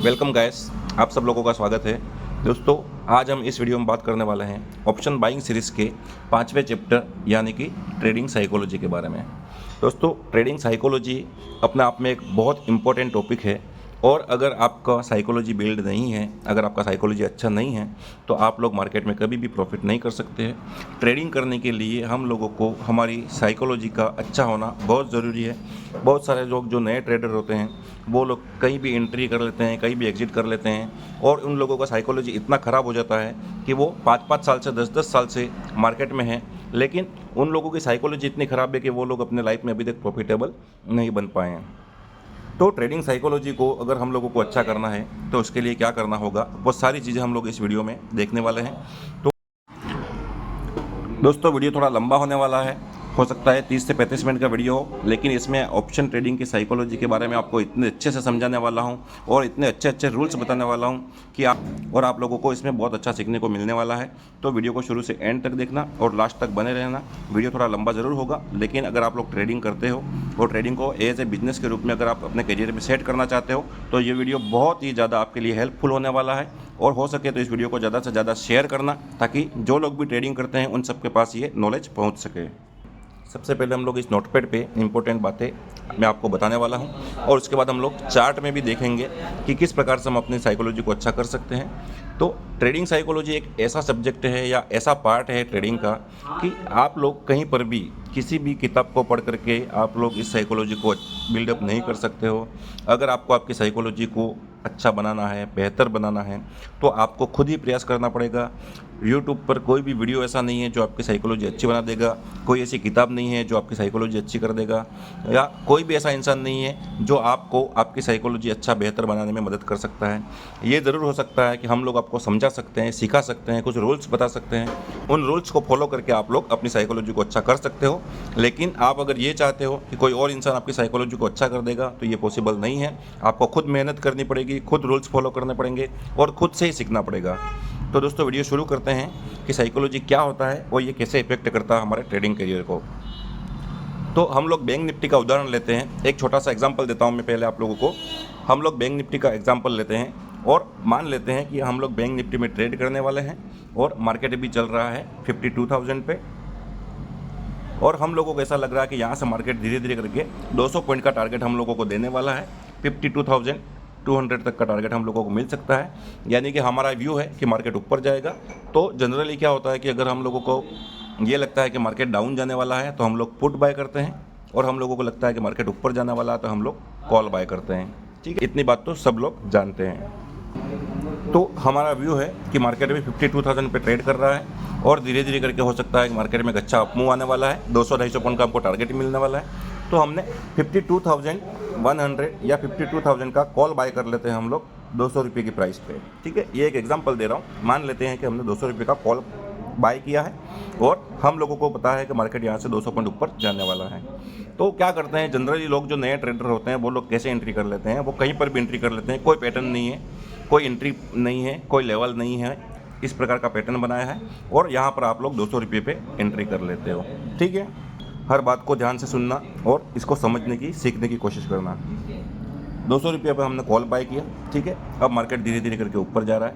Welcome guys, आप सब लोगों का स्वागत है। दोस्तों, आज हम इस वीडियो में बात करने वाले हैं ऑप्शन बाइंग सीरीज़ के 5वें चैप्टर यानी कि ट्रेडिंग साइकोलॉजी के बारे में। दोस्तों, ट्रेडिंग साइकोलॉजी अपने आप में एक बहुत इम्पोर्टेंट टॉपिक है और अगर आपका साइकोलॉजी बिल्ड नहीं है, अगर आपका साइकोलॉजी अच्छा नहीं है, तो आप लोग मार्केट में कभी भी प्रॉफिट नहीं कर सकते हैं। ट्रेडिंग करने के लिए हम लोगों को हमारी साइकोलॉजी का अच्छा होना बहुत ज़रूरी है। बहुत सारे लोग जो नए ट्रेडर होते हैं वो लोग कहीं भी एंट्री कर लेते हैं, कहीं भी एग्जिट कर लेते हैं और उन लोगों का साइकोलॉजी इतना ख़राब हो जाता है कि वो 5-5 साल से 10-10 साल से मार्केट में हैं, लेकिन उन लोगों की साइकोलॉजी इतनी ख़राब है कि वो लोग अपने लाइफ में अभी तक प्रॉफिटेबल नहीं बन पाए हैं। तो ट्रेडिंग साइकोलॉजी को अगर हम लोगों को अच्छा करना है तो उसके लिए क्या करना होगा, वो सारी चीज़ें हम लोग इस वीडियो में देखने वाले हैं। तो दोस्तों, वीडियो थोड़ा लंबा होने वाला है, हो सकता है 30 से 35 मिनट का वीडियो हो, लेकिन इसमें ऑप्शन ट्रेडिंग की साइकोलॉजी के बारे में आपको इतने अच्छे से समझाने वाला हूं और इतने अच्छे अच्छे रूल्स बताने वाला हूं कि आप लोगों को इसमें बहुत अच्छा सीखने को मिलने वाला है। तो वीडियो को शुरू से एंड तक देखना और लास्ट तक बने रहना। वीडियो थोड़ा लंबा ज़रूर होगा, लेकिन अगर आप लोग ट्रेडिंग करते हो और ट्रेडिंग को एज ए बिजनेस के रूप में अगर आप अपने करियर में सेट करना चाहते हो तो ये वीडियो बहुत ही ज़्यादा आपके लिए हेल्पफुल होने वाला है। और हो सके तो इस वीडियो को ज़्यादा से ज़्यादा शेयर करना, ताकि जो लोग भी ट्रेडिंग करते हैं उन सबके पास ये नॉलेज पहुंच सके। सबसे पहले हम लोग इस नोटपैड पे इंपॉर्टेंट बातें मैं आपको बताने वाला हूं और उसके बाद हम लोग चार्ट में भी देखेंगे कि किस प्रकार से हम अपनी साइकोलॉजी को अच्छा कर सकते हैं। तो ट्रेडिंग साइकोलॉजी एक ऐसा सब्जेक्ट है या ऐसा पार्ट है ट्रेडिंग का कि आप लोग कहीं पर भी किसी भी किताब को पढ़ करके आप लोग इस साइकोलॉजी को बिल्डअप नहीं कर सकते हो। अगर आपको आपकी साइकोलॉजी को अच्छा बनाना है, बेहतर बनाना है, तो आपको खुद ही प्रयास करना पड़ेगा। यूट्यूब पर कोई भी वीडियो ऐसा नहीं है जो आपकी साइकोलॉजी अच्छी बना देगा, कोई ऐसी किताब नहीं है जो आपकी साइकोलॉजी अच्छी कर देगा, या कोई भी ऐसा इंसान नहीं है जो आपको आपकी साइकोलॉजी अच्छा बेहतर बनाने में मदद कर सकता है। ये ज़रूर हो सकता है कि हम लोग आपको समझा सकते हैं, सिखा सकते हैं, कुछ रूल्स बता सकते हैं। उन रूल्स को फॉलो करके आप लोग अपनी साइकोलॉजी को अच्छा कर सकते हो, लेकिन आप अगर ये चाहते हो कि कोई और इंसान आपकी साइकोलॉजी को अच्छा कर देगा तो ये पॉसिबल नहीं है। आपको खुद मेहनत करनी पड़ेगी, खुद रूल्स फॉलो करने पड़ेंगे और खुद से ही सीखना पड़ेगा। तो दोस्तों, वीडियो शुरू करते हैं कि साइकोलॉजी क्या होता है और ये कैसे इफेक्ट करता है हमारे ट्रेडिंग करियर को। तो हम लोग बैंक निफ्टी का उदाहरण लेते हैं। एक छोटा सा एग्जांपल देता हूं मैं पहले आप लोगों को। हम लोग बैंक निफ्टी का एग्जांपल लेते हैं और मान लेते हैं कि हम लोग बैंक निफ्टी में ट्रेड करने वाले हैं और मार्केट अभी चल रहा है 52,000 पे और हम लोगों को ऐसा लग रहा है कि यहाँ से मार्केट धीरे धीरे करके 200 पॉइंट का टारगेट हम लोगों को देने वाला है। 52,200 तक का टारगेट हम लोगों को मिल सकता है, यानी कि हमारा व्यू है कि मार्केट ऊपर जाएगा। तो जनरली क्या होता है कि अगर हम लोगों को ये लगता है कि मार्केट डाउन जाने वाला है तो हम लोग पुट बाय करते हैं, और हम लोगों को लगता है कि मार्केट ऊपर जाने वाला है तो हम लोग कॉल बाय करते हैं। ठीक है, इतनी बात तो सब लोग जानते हैं। तो हमारा व्यू है कि मार्केट में 52,000 पे ट्रेड कर रहा है और धीरे धीरे करके हो सकता है कि मार्केट में एक अच्छा अपमूव आने वाला है, 200-250 पॉइंट का हमको टारगेट मिलने वाला है। तो हमने 52,100 या 52,000 का कॉल बाय कर लेते हैं हम लोग 200 रुपये की प्राइस पे। ठीक है, ये एक एग्जांपल दे रहा हूँ। मान लेते हैं कि हमने 200 रुपये का कॉल बाय किया है और हम लोगों को पता है कि मार्केट यहाँ से 200 पॉइंट ऊपर जाने वाला है। तो क्या करते हैं जनरली लोग, जो नए ट्रेडर होते हैं, वो लोग कैसे एंट्री कर लेते हैं? वो कहीं पर भी एंट्री कर लेते हैं। कोई पैटर्न नहीं है, कोई एंट्री नहीं है, कोई लेवल नहीं है, इस प्रकार का पैटर्न बनाया है और यहाँ पर आप लोग 200 रुपये पे एंट्री कर लेते हो। ठीक है, हर बात को ध्यान से सुनना और इसको समझने की, सीखने की कोशिश करना। 200 रुपये पर हमने कॉल बाय किया। ठीक है, अब मार्केट धीरे धीरे करके ऊपर जा रहा है।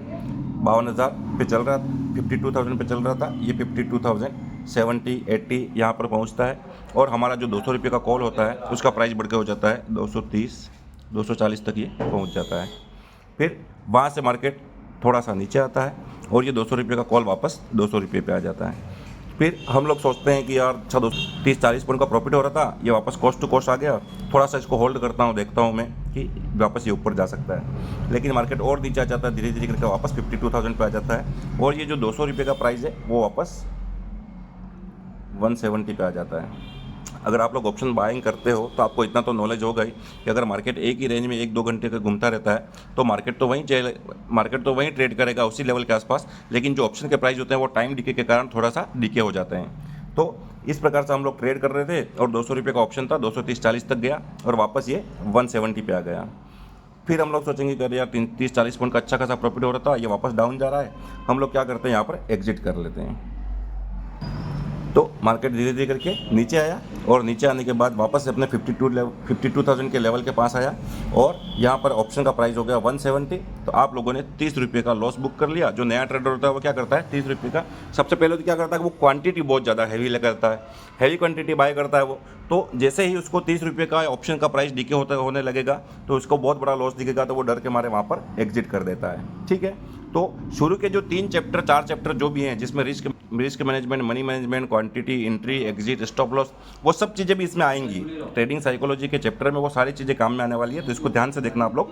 52,000 पे चल रहा था, 52,000 पे चल रहा था, ये 52,070-80 यहाँ पर पहुँचता है और हमारा जो 200 रुपये का कॉल होता है उसका प्राइस बढ़ के हो जाता है 230-240 तक ये पहुँच जाता है। फिर वहाँ से मार्केट थोड़ा सा नीचे आता है और ये 200 रुपये का कॉल वापस 200 रुपये पे आ जाता है। फिर हम लोग सोचते हैं कि यार अच्छा 30-40 पॉइंट का प्रॉफिट हो रहा था, ये वापस कॉस्ट टू कॉस्ट आ गया, थोड़ा सा इसको होल्ड करता हूँ, देखता हूँ मैं कि वापस ये ऊपर जा सकता है। लेकिन मार्केट और नीचे आ जाता है, धीरे धीरे करके वापस 52,000 पे आ जाता है और ये जो 200 रुपये का प्राइस है वो वापस 170 पे आ जाता है। अगर आप लोग ऑप्शन बाइंग करते हो तो आपको इतना तो नॉलेज होगा ही कि अगर मार्केट एक ही रेंज में 1-2 घंटे का घूमता रहता है तो मार्केट तो वहीं ट्रेड करेगा उसी लेवल के आसपास, लेकिन जो ऑप्शन के प्राइस होते हैं वो टाइम डिके के कारण थोड़ा सा डिके हो जाते हैं। तो इस प्रकार से हम लोग ट्रेड कर रहे थे और 200 रुपये का ऑप्शन था, 230-40 तक गया और वापस ये 170 पे आ गया। फिर हम लोग सोचेंगे कि अरे यार 30-40 पॉइंट का अच्छा खासा प्रॉफिट हो रहा था, ये वापस डाउन जा रहा है, हम लोग क्या करते हैं, यहाँ पर एग्जिट कर लेते हैं। तो मार्केट धीरे धीरे करके नीचे आया और नीचे आने के बाद वापस से अपने 52,000 के लेवल के पास आया और यहाँ पर ऑप्शन का प्राइस हो गया 170। तो आप लोगों ने 30 रुपये का लॉस बुक कर लिया। जो नया ट्रेडर होता है वो क्या करता है, 30 रुपये का सबसे पहले तो क्या करता है कि वो क्वांटिटी बहुत ज़्यादा हैवी करता है, हैवी क्वांटिटी बाय करता है वो। तो जैसे ही उसको 30 रुपये का ऑप्शन का प्राइस डीके होने लगेगा तो उसको बहुत बड़ा लॉस दिखेगा, तो वो डर के मारे वहाँ पर एग्जिट कर देता है। ठीक है, तो शुरू के जो 3 चैप्टर 4 चैप्टर जो भी हैं जिसमें risk management, money management, quantity, entry, exit, stop loss, वो सब चीज़ें भी इसमें आएंगी। ट्रेडिंग साइकोलॉजी के चैप्टर में वो सारी चीज़ें काम में आने वाली है, तो इसको ध्यान से देखना आप लोग।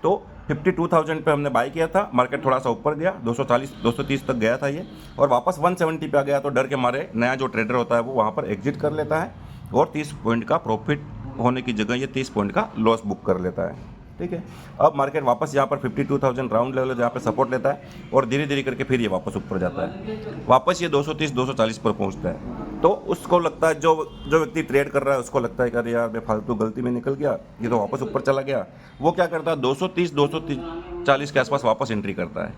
तो 52,000 पे हमने बाय किया था, मार्केट थोड़ा सा ऊपर गया, 240 230 तक गया था ये, और वापस 170 पे आ गया। तो डर के मारे नया जो ट्रेडर होता है वो वहाँ पर एग्जिट कर लेता है और 30 पॉइंट का प्रॉफिट होने की जगह ये 30 पॉइंट का लॉस बुक कर लेता है। ठीक है, अब मार्केट वापस यहाँ पर 52,000 राउंड लेवल जहाँ पे सपोर्ट लेता है और धीरे धीरे करके फिर ये वापस ऊपर जाता है, वापस ये 230 240 पर पहुँचता है। तो उसको लगता है, जो व्यक्ति ट्रेड कर रहा है उसको लगता है कि अरे यार मैं फालतू गलती में निकल गया, ये तो वापस ऊपर चला गया। वो क्या करता है, 230 240 के आसपास वापस एंट्री करता है।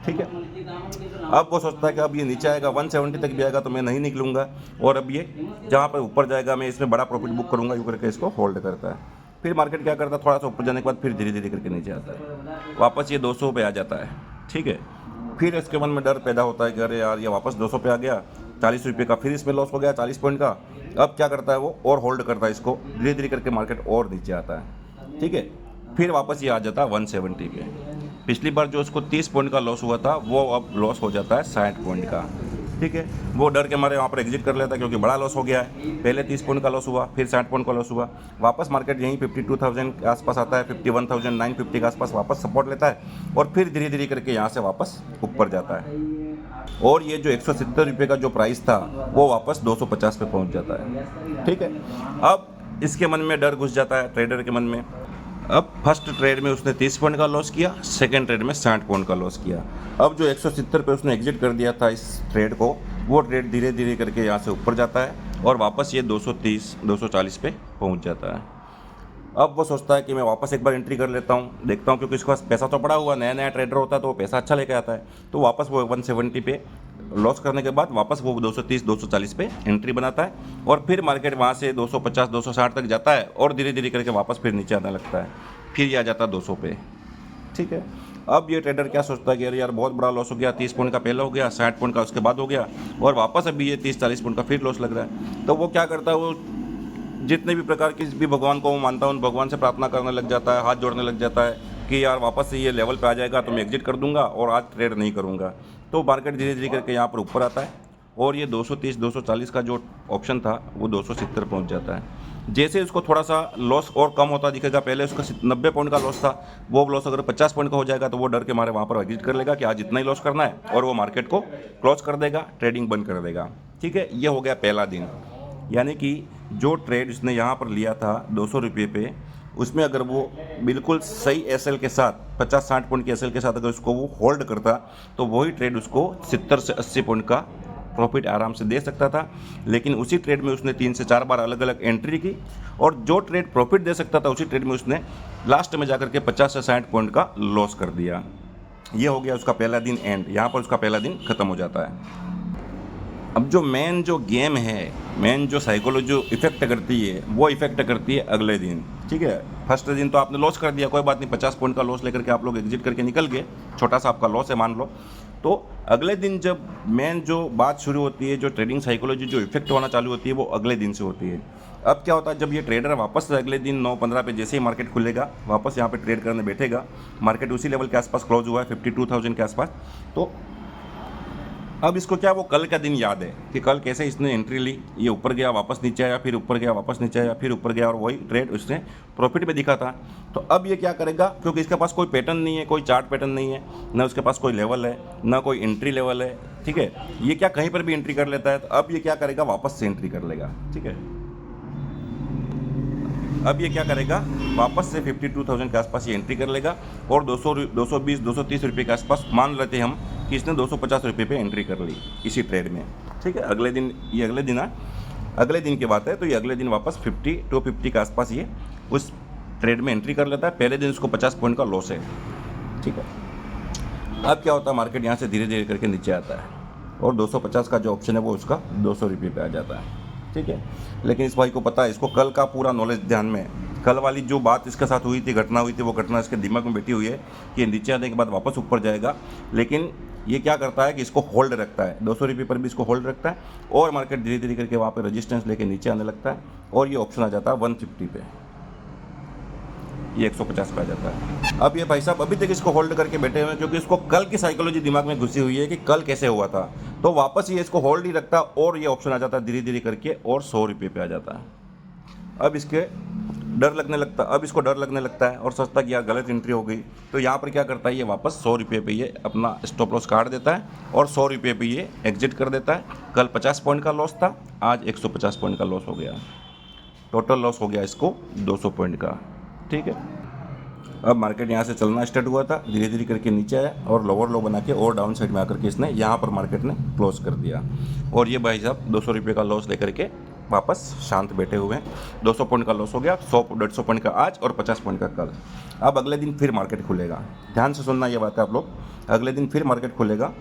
ठीक है, अब वो सोचता है कि अब ये नीचे आएगा, 170 तक भी आएगा तो मैं नहीं निकलूंगा, और अब ये जहाँ पर ऊपर जाएगा मैं इसमें बड़ा प्रॉफिट बुक करूंगा, यूँ करके इसको होल्ड करता है। फिर मार्केट क्या करता है, थोड़ा सा ऊपर जाने के बाद फिर धीरे धीरे करके नीचे आता है, वापस ये 200 पे आ जाता है। ठीक है, फिर इसके मन में डर पैदा होता है कि अरे यार ये वापस 200 पे आ गया, 40 रुपये का फिर इसमें लॉस हो गया, 40 पॉइंट का। अब क्या करता है वो, और होल्ड करता है इसको, धीरे धीरे करके मार्केट और नीचे आता है। ठीक है, फिर वापस ये आ जाता है 170 पे। पिछली बार जो उसको 30 पॉइंट का लॉस हुआ था वो अब लॉस हो जाता है 60 पॉइंट का। ठीक है, वो डर के मारे वहाँ पर एग्जिट कर लेता है क्योंकि बड़ा लॉस हो गया है। पहले 30 पॉइंट का लॉस हुआ, फिर 60 पॉइंट का लॉस हुआ, वापस मार्केट यहीं 52,000 के आसपास आता है, 51,950 के आसपास वापस सपोर्ट लेता है और फिर धीरे धीरे करके यहाँ से वापस ऊपर जाता है। और ये जो 170 रुपये का जो प्राइस था वो वापस 250 पे पहुँच जाता है। ठीक है, अब इसके मन में डर घुस जाता है, ट्रेडर के मन में। अब फर्स्ट ट्रेड में उसने 30 पॉइंट का लॉस किया, सेकंड ट्रेड में 60 पॉइंट का लॉस किया। अब जो 170 पे उसने एग्जिट कर दिया था इस ट्रेड को, वो ट्रेड धीरे धीरे करके यहाँ से ऊपर जाता है और वापस ये 230 240 पे पहुँच जाता है। अब वो सोचता है कि मैं वापस एक बार एंट्री कर लेता हूँ, देखता हूँ, क्योंकि इसके पास पैसा तो पड़ा हुआ, नया नया ट्रेडर होता है तो वो पैसा अच्छा लेके आता है। तो वापस वो 170 पे लॉस करने के बाद वापस वो 230 240 पे एंट्री बनाता है और फिर मार्केट वहाँ से 250 260 तक जाता है और धीरे धीरे करके वापस फिर नीचे आने लगता है, फिर ये आ जाता है 200 पे। ठीक है, अब ये ट्रेडर क्या सोचता है कि अरे यार बहुत बड़ा लॉस हो गया, 30 पॉइंट का पहले हो गया, 60 पॉइंट का उसके बाद हो गया और वापस अभी ये 30-40 पॉइंट का फिर लॉस लग रहा है। तो वो क्या करता है, वो जितने भी प्रकार के भी भगवान को वो मानता है उन भगवान से प्रार्थना करने लग जाता है, हाथ जोड़ने लग जाता है कि यार वापस से ये लेवल पे आ जाएगा तो मैं एग्जिट कर दूंगा और आज ट्रेड नहीं करूंगा। तो मार्केट धीरे धीरे करके यहाँ पर ऊपर आता है और ये 230 240 का जो ऑप्शन था वो 270 पहुँच जाता है। जैसे उसको थोड़ा सा लॉस और कम होता दिखेगा, पहले उसका 90 पॉइंट का लॉस था, वो लॉस अगर 50 पॉइंट का हो जाएगा तो वो डर के मारे वहाँ पर एग्जिट कर लेगा कि आज इतना ही लॉस करना है और वो मार्केट को क्लोज कर देगा, ट्रेडिंग बंद कर देगा। ठीक है, ये हो गया पहला दिन। यानी कि जो ट्रेड उसने यहाँ पर लिया था 200 रुपये पे, उसमें अगर वो बिल्कुल सही एसएल के साथ 50-60 पॉइंट के एसएल के साथ अगर उसको वो होल्ड करता तो वही ट्रेड उसको 70 से 80 पॉइंट का प्रॉफिट आराम से दे सकता था। लेकिन उसी ट्रेड में उसने 3 से 4 बार अलग अलग एंट्री की और जो ट्रेड प्रॉफिट दे सकता था उसी ट्रेड में उसने लास्ट में जाकर के 50 से 60 पॉइंट का लॉस कर दिया। ये हो गया उसका पहला दिन एंड, यहाँ पर उसका पहला दिन खत्म हो जाता है। अब जो मेन जो गेम है, मेन जो साइकोलॉजी जो इफेक्ट करती है वो इफेक्ट करती है अगले दिन। ठीक है, फर्स्ट दिन तो आपने लॉस कर दिया, कोई बात नहीं, 50 पॉइंट का लॉस लेकर के आप लोग एग्जिट करके निकल गए, छोटा सा आपका लॉस है मान लो। तो अगले दिन जब मेन जो बात शुरू होती है, जो ट्रेडिंग साइकोलॉजी जो इफेक्ट होना चालू होती है वो अगले दिन से होती है। अब क्या होता है, जब ये ट्रेडर वापस से अगले दिन 9-15 पे जैसे ही मार्केट खुलेगा वापस यहाँ पे ट्रेड करने बैठेगा, मार्केट उसी लेवल के आसपास क्लोज हुआ है 52,000 के आसपास। तो अब इसको क्या वो कल का दिन याद है कि कल कैसे इसने एंट्री ली, ये ऊपर गया वापस नीचे आया, फिर ऊपर गया वापस नीचे आया, फिर ऊपर गया और वही ट्रेड उसने प्रॉफिट में दिखा था। तो अब ये क्या करेगा, क्योंकि इसके पास कोई पैटर्न नहीं है, कोई चार्ट पैटर्न नहीं है, ना उसके पास कोई लेवल है, ना कोई एंट्री लेवल है। ठीक है, ये क्या कहीं पर भी एंट्री कर लेता है। तो अब ये क्या करेगा, वापस से एंट्री कर लेगा। ठीक है, अब ये क्या करेगा, वापस से 52,000 के आसपास ये एंट्री कर लेगा और 220 230 रुपये के आसपास मान लेते हैं हम कि इसने 250 रुपये पे एंट्री कर ली इसी ट्रेड में। ठीक है, अगले दिन ये अगले दिन की बात है। तो ये अगले दिन वापस 50 के आसपास ये उस ट्रेड में एंट्री कर लेता है। पहले दिन उसको 50 पॉइंट का लॉस है। ठीक है, अब क्या होता है, मार्केट यहाँ से धीरे धीरे करके नीचे आता है। और 250 का जो ऑप्शन है वो उसका 200 रुपये पे आ जाता है। ठीक है, लेकिन इस भाई को पता है, इसको कल का पूरा नॉलेज ध्यान में है। कल वाली जो बात इसके साथ हुई थी, घटना हुई थी, वो घटना इसके दिमाग में बैठी हुई है कि नीचे आने के बाद वापस ऊपर जाएगा। लेकिन ये क्या करता है कि इसको होल्ड रखता है, 200 रुपये पर भी इसको होल्ड रखता है और मार्केट धीरे धीरे करके वहाँ पर रेजिस्टेंस लेके नीचे आने लगता है और ये ऑप्शन आ जाता है 150 पे, ये 150 पे आ जाता है। अब ये भाई साहब अभी तक इसको होल्ड करके बैठे हुए हैं क्योंकि इसको कल की साइकोलॉजी दिमाग में घुसी हुई है कि कल कैसे हुआ था, तो वापस ये इसको होल्ड ही रखता और ये ऑप्शन आ जाता है धीरे धीरे करके और 100 रुपये पे आ जाता है। अब इसके डर लगने लगता, अब इसको डर लगने लगता है और सोचता कि यार गलत एंट्री हो गई, तो यहाँ पर क्या करता है ये वापस 100 रुपये पे ये अपना स्टॉप लॉस काट देता है और 100 रुपये पे ये एग्जिट कर देता है। कल 50 पॉइंट का लॉस था, आज 150 पॉइंट का लॉस हो गया, टोटल लॉस हो गया इसको 200 पॉइंट का। ठीक है, अब मार्केट यहाँ से चलना स्टार्ट हुआ था, धीरे धीरे करके नीचे आया और लोअर लो बना के और डाउन साइड में आकर के इसने यहाँ पर मार्केट ने क्लोज कर दिया और ये भाई साहब 200 रुपये का लॉस लेकर के वापस शांत बैठे हुए हैं। 200 पॉइंट का लॉस हो गया, 100-150 पॉइंट का आज और 50 पॉइंट का कल। अब अगले दिन फिर मार्केट खुलेगा, ध्यान से सुनना ये बात है आप लोग, अगले दिन फिर मार्केट खुलेगा।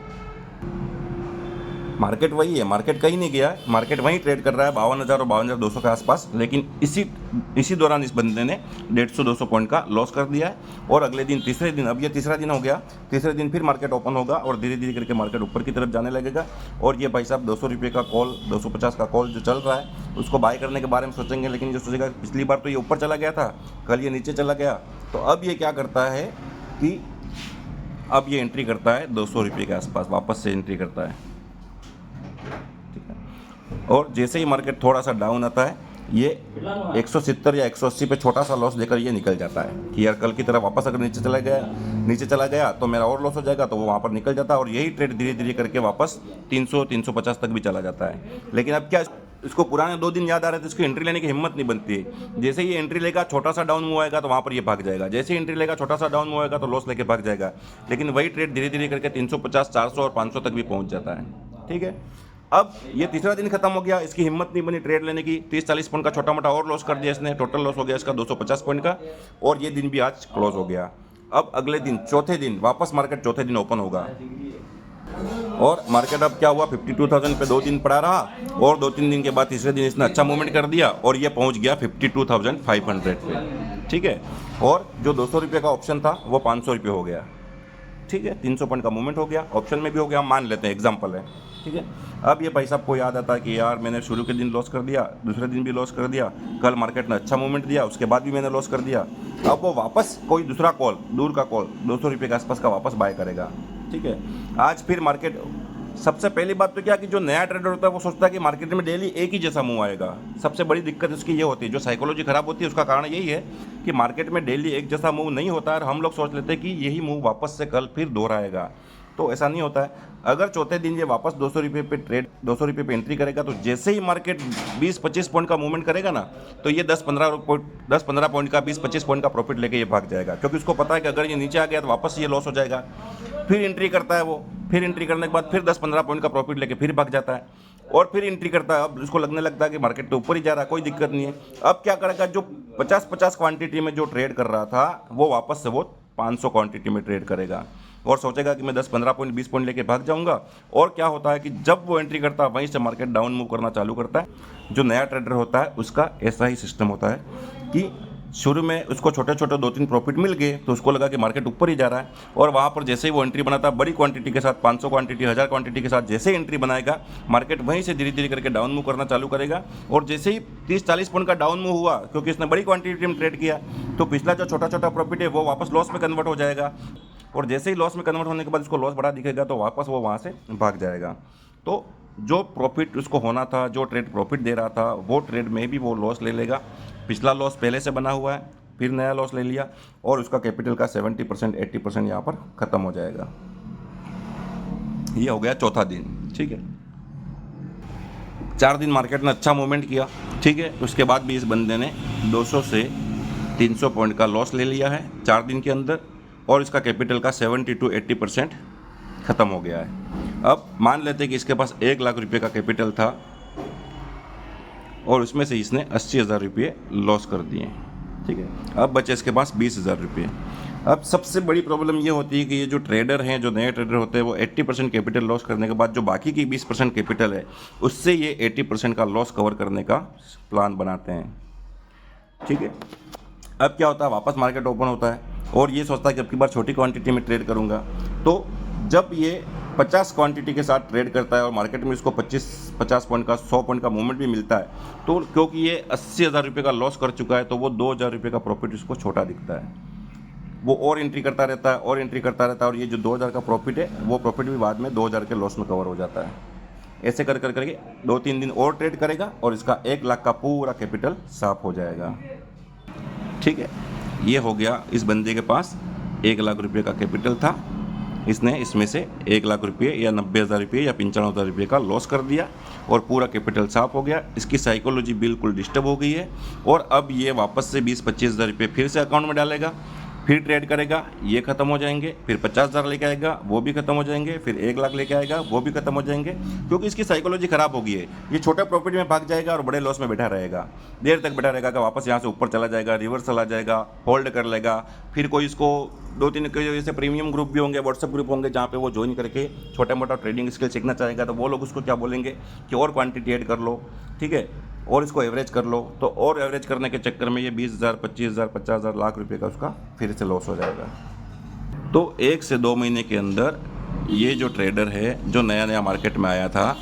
मार्केट वही है, मार्केट कहीं नहीं गया है, मार्केट वहीं ट्रेड कर रहा है 52,000 और 52,200 के आसपास, लेकिन इसी दौरान इस बंदे ने 150-200 पॉइंट का लॉस कर दिया है। और अगले दिन तीसरे दिन, अब ये तीसरा दिन हो गया, तीसरे दिन फिर मार्केट ओपन होगा और धीरे धीरे करके मार्केट ऊपर की तरफ जाने लगेगा और ये भाई साहब 200 रुपये का कॉल, 250 का कॉल जो चल रहा है उसको बाय करने के बारे में सोचेंगे, लेकिन जो सोचेगा पिछली बार तो ये ऊपर चला गया था, कल ये नीचे चला गया, तो अब ये क्या करता है कि अब ये एंट्री करता है 200 रुपये के आसपास, वापस से एंट्री करता है। और जैसे ही मार्केट थोड़ा सा डाउन आता है ये 170 या 180 पे छोटा सा लॉस लेकर ये निकल जाता है कि यार कल की तरह वापस अगर नीचे चला गया तो मेरा और लॉस हो जाएगा, तो वो वहाँ पर निकल जाता है और यही ट्रेड धीरे धीरे करके वापस 300-350 तक भी चला जाता है। लेकिन अब क्या, इसको पुराने 2 दिन याद आ रहे थे, इसकी एंट्री लेने की हिम्मत नहीं बनती है। जैसे ही एंट्री लेगा छोटा सा डाउन मूव आएगा तो वहाँ पर ये भाग जाएगा, जैसे ही एंट्री लेगा छोटा सा डाउन मूव आएगा तो लॉस लेके भाग जाएगा, लेकिन वही ट्रेड धीरे धीरे करके 350, 400 और 500 तक भी पहुँच जाता है। ठीक है, अब ये तीसरा दिन खत्म हो गया, इसकी हिम्मत नहीं बनी ट्रेड लेने की, 30-40 पॉइंट का छोटा मोटा और लॉस कर दिया इसने, टोटल लॉस हो गया इसका 250 पॉइंट का और ये दिन भी आज क्लोज हो गया। अब अगले दिन चौथे दिन वापस मार्केट चौथे दिन ओपन होगा और मार्केट अब क्या हुआ 52,000 पे 2 दिन पड़ा रहा और 2-3 दिन के बाद तीसरे दिन इसने अच्छा मूवमेंट कर दिया और ये पहुंच गया 52,500 पे। ठीक है, और जो 200 रुपये का ऑप्शन था वो 500 रुपये हो गया। ठीक है, 300 पॉइंट का मूवमेंट हो गया, ऑप्शन में भी हो गया, हम मान लेते हैं, एग्जाम्पल है। ठीक है, अब ये भाई साहब को याद आता है कि यार मैंने शुरू के दिन लॉस कर दिया, दूसरे दिन भी लॉस कर दिया, कल मार्केट ने अच्छा मूवमेंट दिया, उसके बाद भी मैंने लॉस कर दिया। अब वो वापस कोई दूसरा कॉल, दूर का कॉल 200 रुपये के आसपास का वापस बाय करेगा। ठीक है, आज फिर मार्केट, सबसे पहली बात तो क्या कि जो नया ट्रेडर होता है वो सोचता है कि मार्केट में डेली एक ही जैसा मूव आएगा। सबसे बड़ी दिक्कत इसकी ये होती है, जो साइकोलॉजी खराब होती है उसका कारण यही है कि मार्केट में डेली एक जैसा मूव नहीं होता है और हम लोग सोच लेते हैं कि यही मूव वापस से कल फिर दोहराएगा, तो ऐसा नहीं होता है। अगर चौथे दिन ये वापस 200 रुपये पे ट्रेड, 200 रुपये पे एंट्री करेगा तो जैसे ही मार्केट 20-25 पॉइंट का मूवमेंट करेगा ना, तो ये 10-15 पॉइंट का, 20-25 पॉइंट का प्रॉफिट लेके ये भाग जाएगा, क्योंकि उसको पता है कि अगर ये नीचे आ गया तो वापस ये लॉस हो जाएगा। फिर एंट्री करता है वो, फिर एंट्री करने के बाद फिर 10-15 पॉइंट का प्रॉफिट लेके फिर भाग जाता है और फिर एंट्री करता है। अब उसको लगने लगता है कि मार्केट तो ऊपर ही जा रहा है, कोई दिक्कत नहीं है। अब क्या करेगा, जो 50-50 क्वांटिटी में जो ट्रेड कर रहा था वो वापस से वो 500 क्वांटिटी में ट्रेड करेगा और सोचेगा कि मैं 10-15 पॉइंट, 20 पॉइंट लेके भाग जाऊंगा। और क्या होता है कि जब वो एंट्री करता है वहीं से मार्केट डाउन मूव करना चालू करता है। जो नया ट्रेडर होता है उसका ऐसा ही सिस्टम होता है कि शुरू में उसको छोटे छोटे 2-3 प्रॉफिट मिल गए तो उसको लगा कि मार्केट ऊपर ही जा रहा है और वहाँ पर जैसे ही वो एंट्री बनाता है बड़ी क्वांटिटी के साथ, 500 क्वांटिटी, 1000 क्वांटिटी के साथ जैसे ही एंट्री बनाएगा, मार्केट वहीं से धीरे धीरे करके डाउन मूव करना चालू करेगा। और जैसे ही 30-40 पॉइंट का डाउन मूव हुआ, क्योंकि इसने बड़ी क्वांटिटी में ट्रेड किया, तो पिछला जो छोटा छोटा प्रॉफिट है वो वापस लॉस में कन्वर्ट हो जाएगा और जैसे ही लॉस में कन्वर्ट होने के बाद उसको लॉस बड़ा दिखेगा तो वापस वो वहाँ से भाग जाएगा। तो जो प्रॉफिट उसको होना था, जो ट्रेड प्रॉफिट दे रहा था, वो ट्रेड में भी वो लॉस ले लेगा। पिछला लॉस पहले से बना हुआ है, फिर नया लॉस ले लिया और उसका कैपिटल का 70%, 80% यहाँ पर ख़त्म हो जाएगा। ये हो गया चौथा दिन। ठीक है, 4 दिन मार्केट ने अच्छा मूवमेंट किया। ठीक है, उसके बाद भी इस बंदे ने 200 से 300 पॉइंट का लॉस ले लिया है 4 दिन के अंदर और इसका कैपिटल का 70-80% ख़त्म हो गया है। अब मान लेते हैं कि इसके पास 1 लाख रुपये का कैपिटल था और उसमें से इसने 80,000 रुपये लॉस कर दिए। ठीक है, अब बचे इसके पास 20,000 रुपये। अब सबसे बड़ी प्रॉब्लम ये होती है कि ये जो ट्रेडर हैं, जो नए ट्रेडर होते हैं, वो 80% कैपिटल लॉस करने के बाद जो बाकी की 20% कैपिटल है उससे ये 80% का लॉस कवर करने का प्लान बनाते हैं। ठीक है, अब क्या होता है, वापस मार्केट ओपन होता है और ये सोचता है कि अब की बार छोटी क्वांटिटी में ट्रेड करूँगा। तो जब ये 50 क्वांटिटी के साथ ट्रेड करता है और मार्केट में इसको 50 पॉइंट का 100 पॉइंट का मूवमेंट भी मिलता है, तो क्योंकि ये 80,000 रुपये का लॉस कर चुका है तो वो 2,000 रुपये का प्रॉफिट इसको छोटा दिखता है। वो और एंट्री करता रहता है और एंट्री करता रहता है और ये जो 2,000 का प्रॉफिट है वो प्रॉफिट भी बाद में 2,000 के लॉस में कवर हो जाता है। ऐसे कर करके 2-3 दिन और ट्रेड करेगा और इसका 1 लाख का पूरा कैपिटल साफ हो जाएगा। ठीक है, ये हो गया, इस बंदे के पास 1 लाख रुपये का कैपिटल था, इसने इसमें से 1 लाख रुपये या 90,000 रुपये या 95,000 रुपये का लॉस कर दिया और पूरा कैपिटल साफ हो गया। इसकी साइकोलॉजी बिल्कुल डिस्टर्ब हो गई है और अब ये वापस से 20-25,000 रुपये फिर से अकाउंट में डालेगा, फिर ट्रेड करेगा, ये खत्म हो जाएंगे, फिर 50,000 लेके आएगा, वो भी खत्म हो जाएंगे, फिर 1 लाख लेके आएगा, वो भी खत्म हो जाएंगे, क्योंकि इसकी साइकोलॉजी खराब हो गई है। ये छोटे प्रॉफिट में भाग जाएगा और बड़े लॉस में बैठा रहेगा, देर तक बैठा रहेगा कि वापस यहाँ से ऊपर चला जाएगा, रिवर्स चला जाएगा, होल्ड कर लेगा। फिर कोई इसको 2-3 जैसे प्रीमियम ग्रुप भी होंगे, व्हाट्सएप ग्रुप होंगे जहाँ पे वो ज्वाइन करके छोटा मोटा ट्रेडिंग स्किल सीखना चाहेगा, तो वो लोग उसको क्या बोलेंगे कि और क्वांटिटी ऐड कर लो, ठीक है, और इसको एवरेज कर लो। तो और एवरेज करने के चक्कर में ये 20,000, 25,000, 50,000, लाख रुपए का उसका फिर से लॉस हो जाएगा। तो 1 से 2 महीने के अंदर ये जो ट्रेडर है, जो नया नया मार्केट में आया था,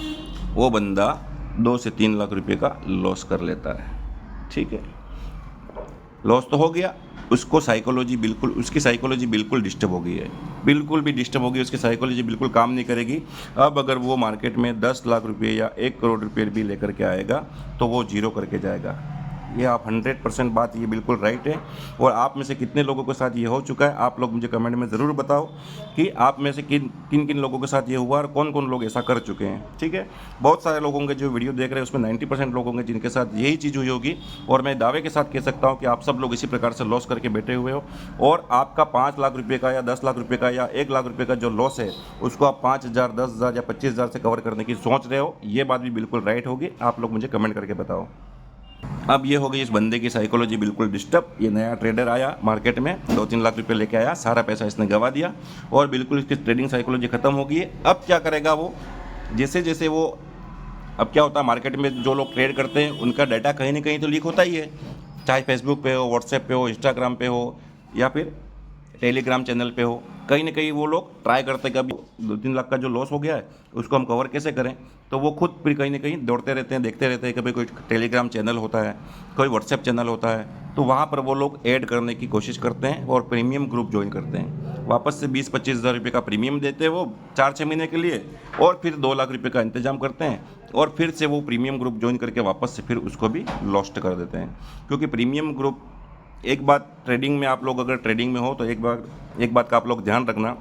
वो बंदा 2 से 3 लाख रुपए का लॉस कर लेता है। ठीक है, लॉस तो हो गया, उसकी साइकोलॉजी बिल्कुल डिस्टर्ब हो गई है, बिल्कुल भी डिस्टर्ब हो गई, उसकी साइकोलॉजी बिल्कुल काम नहीं करेगी। अब अगर वो मार्केट में 10 लाख रुपये या 1 करोड़ रुपये भी लेकर के आएगा तो वो जीरो करके जाएगा। ये आप 100% बात ये बिल्कुल राइट है। और आप में से कितने लोगों के साथ ये हो चुका है, आप लोग मुझे कमेंट में ज़रूर बताओ कि आप में से किन किन लोगों के साथ ये हुआ और कौन कौन लोग ऐसा कर चुके हैं। ठीक है, बहुत सारे लोगों के जो वीडियो देख रहे हैं उसमें 90% लोग होंगे जिनके साथ यही चीज़ हुई होगी। और मैं दावे के साथ कह सकता हूँ कि आप सब लोग इसी प्रकार से लॉस करके बैठे हुए हो और आपका 5 लाख रुपये का या 10 लाख रुपये का या 1 लाख रुपये का जो लॉस है उसको आप 5,000, 10,000 या 25,000 से कवर करने की सोच रहे हो। ये बात भी बिल्कुल राइट होगी, आप लोग मुझे कमेंट करके बताओ। अब ये हो गई इस बंदे की साइकोलॉजी बिल्कुल डिस्टर्ब। ये नया ट्रेडर आया मार्केट में, 2-3 लाख रुपए लेके आया, सारा पैसा इसने गंवा दिया और बिल्कुल इसकी ट्रेडिंग साइकोलॉजी खत्म हो गई है। अब क्या करेगा वो, जैसे जैसे वो, अब क्या होता है मार्केट में जो लोग ट्रेड करते हैं उनका डाटा कहीं ना कहीं तो लीक होता ही है, चाहे फेसबुक पे हो, व्हाट्सएप पे हो, इंस्टाग्राम पे हो या फिर टेलीग्राम चैनल पे हो। कहीं ना कहीं वो लोग ट्राई करते हैं कि अभी 2-3 लाख का जो लॉस हो गया है उसको हम कवर कैसे करें। तो वो खुद फिर कहीं ना कहीं दौड़ते रहते हैं, देखते रहते हैं कि भाई कोई टेलीग्राम चैनल होता है, कोई व्हाट्सएप चैनल होता है, तो वहाँ पर वो लोग ऐड करने की कोशिश करते हैं और प्रीमियम ग्रुप ज्वाइन करते हैं। वापस से 20-25,000 रुपये का प्रीमियम देते हैं वो 4-6 महीने के लिए और फिर 2 लाख रुपये का इंतजाम करते हैं और फिर से वो प्रीमियम ग्रुप ज्वाइन करके वापस से फिर उसको भी लॉस्ट कर देते हैं। क्योंकि प्रीमियम ग्रुप, एक बात ट्रेडिंग में, आप लोग अगर ट्रेडिंग में हो तो एक बात का आप लोग ध्यान रखना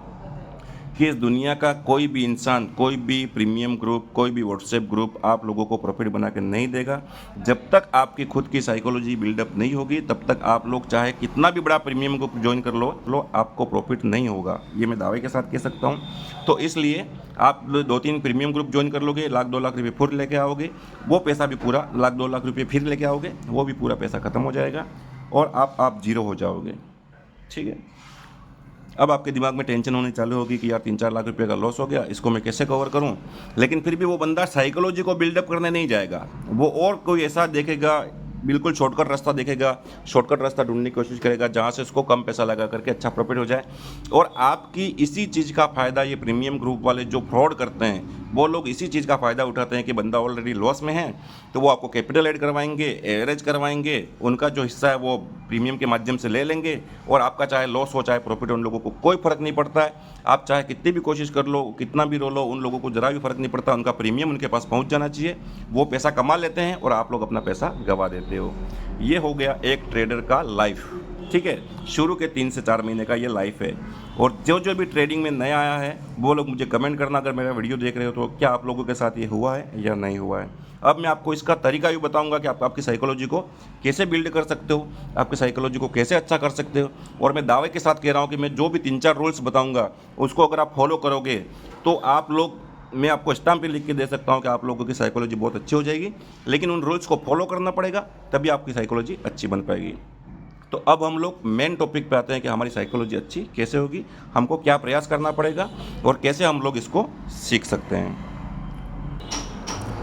कि इस दुनिया का कोई भी इंसान, कोई भी प्रीमियम ग्रुप, कोई भी व्हाट्सएप ग्रुप आप लोगों को प्रॉफिट बना के नहीं देगा। जब तक आपकी खुद की साइकोलॉजी बिल्डअप नहीं होगी तब तक आप लोग चाहे कितना भी बड़ा प्रीमियम ग्रुप ज्वाइन कर लो आपको प्रॉफिट नहीं होगा। ये मैं दावे के साथ कह सकता हूँ। तो इसलिए आप 2-3 प्रीमियम ग्रुप ज्वाइन कर लोगे, 1-2 लाख रुपये फिर लेके आओगे, वो पैसा भी पूरा 1-2 लाख रुपये फिर लेके आओगे, वो भी पूरा पैसा खत्म हो जाएगा और आप जीरो हो जाओगे। ठीक है, अब आपके दिमाग में टेंशन होनी चालू होगी कि यार 3-4 लाख रुपए का लॉस हो गया, इसको मैं कैसे कवर करूं। लेकिन फिर भी वो बंदा साइकोलॉजी को बिल्डअप करने नहीं जाएगा, वो और कोई ऐसा देखेगा, बिल्कुल शॉर्टकट रास्ता देखेगा, शॉर्टकट रास्ता ढूंढने की कोशिश करेगा जहाँ से उसको कम पैसा लगा करके अच्छा प्रॉफिट हो जाए। और आपकी इसी चीज़ का फ़ायदा ये प्रीमियम ग्रुप वाले जो फ्रॉड करते हैं वो लोग इसी चीज़ का फ़ायदा उठाते हैं कि बंदा ऑलरेडी लॉस में है तो वो आपको कैपिटल ऐड करवाएंगे, एवरेज करवाएंगे, उनका जो हिस्सा है वो प्रीमियम के माध्यम से ले लेंगे और आपका चाहे लॉस हो चाहे प्रॉफिट, उन लोगों को कोई फ़र्क नहीं पड़ता है। आप चाहे कितनी भी कोशिश कर लो, कितना भी रो लो, उन लोगों को ज़रा भी फ़र्क नहीं पड़ता। उनका प्रीमियम उनके पास पहुंच जाना चाहिए, वो पैसा कमा लेते हैं और आप लोग अपना पैसा गंवा देते हो। ये हो गया एक ट्रेडर का लाइफ। ठीक है, शुरू के 3 से 4 महीने का ये लाइफ है। और जो भी ट्रेडिंग में नया आया है वो लोग मुझे कमेंट करना, अगर मेरा वीडियो देख रहे हो तो क्या आप लोगों के साथ ये हुआ है या नहीं हुआ है। अब मैं आपको इसका तरीका भी बताऊंगा कि आप आपकी साइकोलॉजी को कैसे बिल्ड कर सकते हो, आपकी साइकोलॉजी को कैसे अच्छा कर सकते हो। और मैं दावे के साथ कह रहा हूँ कि मैं जो भी 3-4 रूल्स बताऊँगा उसको अगर आप फॉलो करोगे तो आप लोग, मैं आपको स्टैम्प पे लिख के दे सकता हूँ कि आप लोगों की साइकोलॉजी बहुत अच्छी हो जाएगी। लेकिन उन रूल्स को फॉलो करना पड़ेगा, तभी आपकी साइकोलॉजी अच्छी बन पाएगी। तो अब हम लोग मेन टॉपिक पे आते हैं कि हमारी साइकोलॉजी अच्छी कैसे होगी, हमको क्या प्रयास करना पड़ेगा और कैसे हम लोग इसको सीख सकते हैं।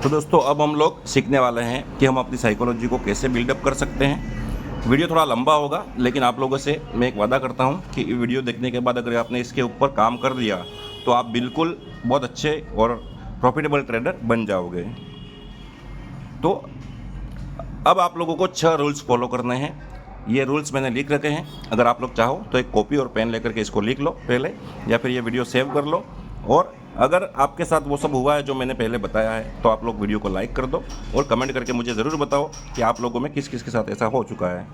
तो दोस्तों अब हम लोग सीखने वाले हैं कि हम अपनी साइकोलॉजी को कैसे बिल्डअप कर सकते हैं। वीडियो थोड़ा लंबा होगा, लेकिन आप लोगों से मैं एक वादा करता हूं कि वीडियो देखने के बाद अगर आपने इसके ऊपर काम कर लिया तो आप बिल्कुल बहुत अच्छे और प्रॉफिटेबल ट्रेडर बन जाओगे। तो अब आप लोगों को 6 रूल्स फॉलो करने हैं। ये रूल्स मैंने लिख रखे हैं, अगर आप लोग चाहो तो एक कॉपी और पेन लेकर के इसको लिख लो पहले, या फिर ये वीडियो सेव कर लो। और अगर आपके साथ वो सब हुआ है जो मैंने पहले बताया है तो आप लोग वीडियो को लाइक कर दो और कमेंट करके मुझे ज़रूर बताओ कि आप लोगों में किस किस के साथ ऐसा हो चुका है।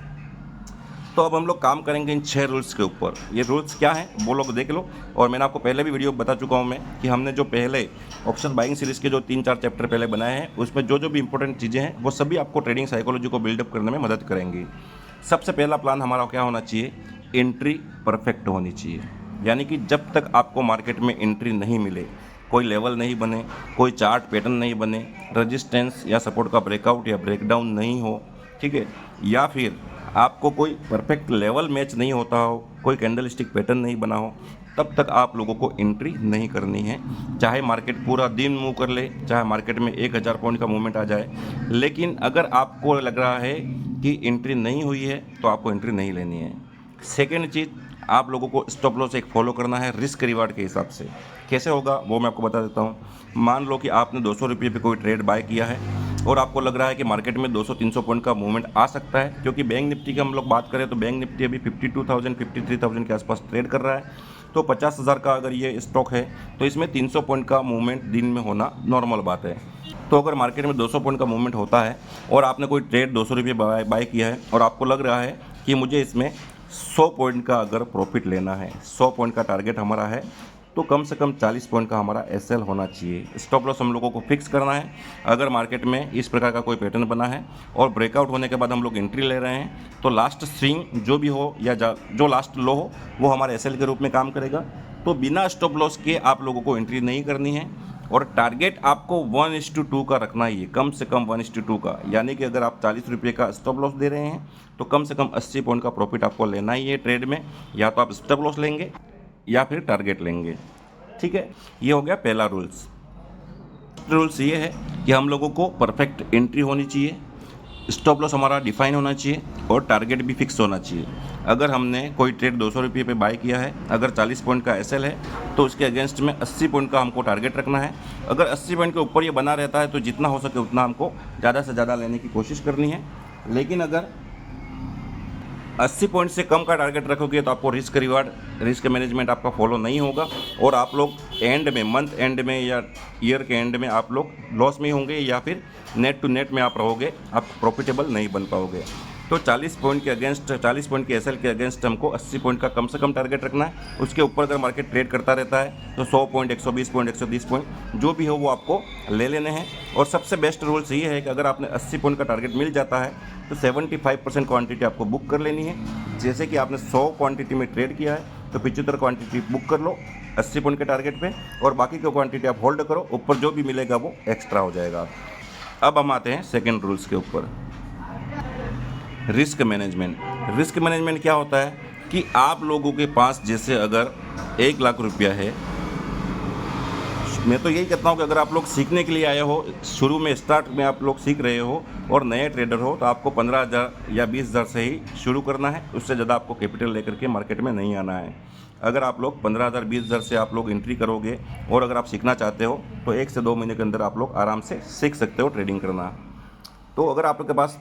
तो अब हम लोग काम करेंगे इन 6 रूल्स के ऊपर। ये रूल्स क्या हैं वो लोग देख लो, और मैंने आपको पहले भी वीडियो बता चुका हूँ मैं कि हमने जो पहले ऑप्शन बाइंग सीरीज़ के जो 3-4 चैप्टर पहले बनाए हैं उसमें जो जो भी इंपॉर्टेंट चीज़ें हैं वो सभी आपको ट्रेडिंग साइकोलॉजी को बिल्डअप करने में मदद करेंगी। सबसे पहला प्लान हमारा क्या होना चाहिए, एंट्री परफेक्ट होनी चाहिए। यानी कि जब तक आपको मार्केट में एंट्री नहीं मिले, कोई लेवल नहीं बने, कोई चार्ट पैटर्न नहीं बने, रेजिस्टेंस या सपोर्ट का ब्रेकआउट या ब्रेकडाउन नहीं हो, ठीक है, या फिर आपको कोई परफेक्ट लेवल मैच नहीं होता हो, कोई कैंडलस्टिक पैटर्न नहीं बना हो, तब तक आप लोगों को एंट्री नहीं करनी है। चाहे मार्केट पूरा दिन मूव कर ले, चाहे मार्केट में 1000 पॉइंट का मूवमेंट आ जाए, लेकिन अगर आपको लग रहा है कि एंट्री नहीं हुई है तो आपको एंट्री नहीं लेनी है। सेकेंड चीज़, आप लोगों को स्टॉप लॉस एक फॉलो करना है रिस्क रिवार्ड के हिसाब से। कैसे होगा वो मैं आपको बता देता हूँ। मान लो कि आपने 200 रुपये पे कोई ट्रेड बाय किया है और आपको लग रहा है कि मार्केट में 200-300 पॉइंट का मूवमेंट आ सकता है, क्योंकि बैंक निफ्टी की हम लोग बात करें तो बैंक निफ्टी अभी 52,000 53,000 के आसपास ट्रेड कर रहा है। तो 50,000 का अगर ये स्टॉक है तो इसमें 300 पॉइंट का मूवमेंट दिन में होना नॉर्मल बात है। तो अगर मार्केट में 200 पॉइंट का मूवमेंट होता है और आपने कोई ट्रेड 200 रुपये बाय किया है और आपको लग रहा है कि मुझे इसमें 100 पॉइंट का अगर प्रॉफिट लेना है, 100 पॉइंट का टारगेट हमारा है, तो कम से कम 40 पॉइंट का हमारा एसएल होना चाहिए। स्टॉप लॉस हम लोगों को फिक्स करना है। अगर मार्केट में इस प्रकार का कोई पैटर्न बना है और ब्रेकआउट होने के बाद हम लोग एंट्री ले रहे हैं तो लास्ट स्विंग जो भी हो या जो लास्ट लो हो वो हमारे एसएल के रूप में काम करेगा। तो बिना स्टॉप लॉस के आप लोगों को एंट्री नहीं करनी है और टारगेट आपको 1:2 का रखना ही है, कम से कम 1:2 का। यानी कि अगर आप 40 रुपये का स्टॉप लॉस दे रहे हैं तो कम से कम 80 पॉइंट का प्रॉफिट आपको लेना ही है ट्रेड में। या तो आप स्टॉप लॉस लेंगे या फिर टारगेट लेंगे, ठीक है। ये हो गया पहला रूल्स ये है कि हम लोगों को परफेक्ट एंट्री होनी चाहिए, स्टॉप लॉस हमारा डिफाइन होना चाहिए और टारगेट भी फिक्स होना चाहिए। अगर हमने कोई ट्रेड 200 रुपये पे बाय किया है, अगर 40 पॉइंट का एसएल है तो उसके अगेंस्ट में 80 पॉइंट का हमको टारगेट रखना है। अगर 80 पॉइंट के ऊपर ये बना रहता है तो जितना हो सके उतना हमको ज़्यादा से ज़्यादा लेने की कोशिश करनी है। लेकिन अगर 80 पॉइंट से कम का टारगेट रखोगे तो आपको रिस्क मैनेजमेंट आपका फॉलो नहीं होगा और आप लोग एंड में, मंथ एंड में या ईयर के एंड में आप लोग लॉस में होंगे या फिर नेट टू नेट में आप रहोगे, आप प्रॉफिटेबल नहीं बन पाओगे। तो 40 पॉइंट के अगेंस्ट, 40 पॉइंट के एसएल के अगेंस्ट हमको 80 पॉइंट का कम से कम टारगेट रखना है। उसके ऊपर अगर मार्केट ट्रेड करता रहता है तो 100 पॉइंट, 120 पॉइंट, 130 पॉइंट जो भी हो वो आपको ले लेने हैं। और सबसे बेस्ट रूल्स ये है कि अगर आपने 80 पॉइंट का टारगेट मिल जाता है तो 75% क्वांटिटी आपको बुक कर लेनी है। जैसे कि आपने 100 क्वांटिटी में ट्रेड किया है तो 75 क्वांटिटी बुक कर लो 80 पॉइंट के टारगेट पे, और बाकी की क्वांटिटी आप होल्ड करो, ऊपर जो भी मिलेगा वो एक्स्ट्रा हो जाएगा। अब हम आते हैं सेकेंड रूल्स के ऊपर, रिस्क मैनेजमेंट। रिस्क मैनेजमेंट क्या होता है कि आप लोगों के पास जैसे अगर 1 लाख रुपया है, मैं तो यही कहता हूँ कि अगर आप लोग सीखने के लिए आए हो, शुरू में स्टार्ट में आप लोग सीख रहे हो और नए ट्रेडर हो तो आपको 15,000 या 20,000 से ही शुरू करना है। उससे ज़्यादा आपको कैपिटल लेकर के मार्केट में नहीं आना है। अगर आप लोग 15,000 20,000 से आप लोग एंट्री करोगे और अगर आप सीखना चाहते हो तो 1 से 2 महीने के अंदर आप लोग आराम से सीख सकते हो ट्रेडिंग करना। तो अगर आपके पास,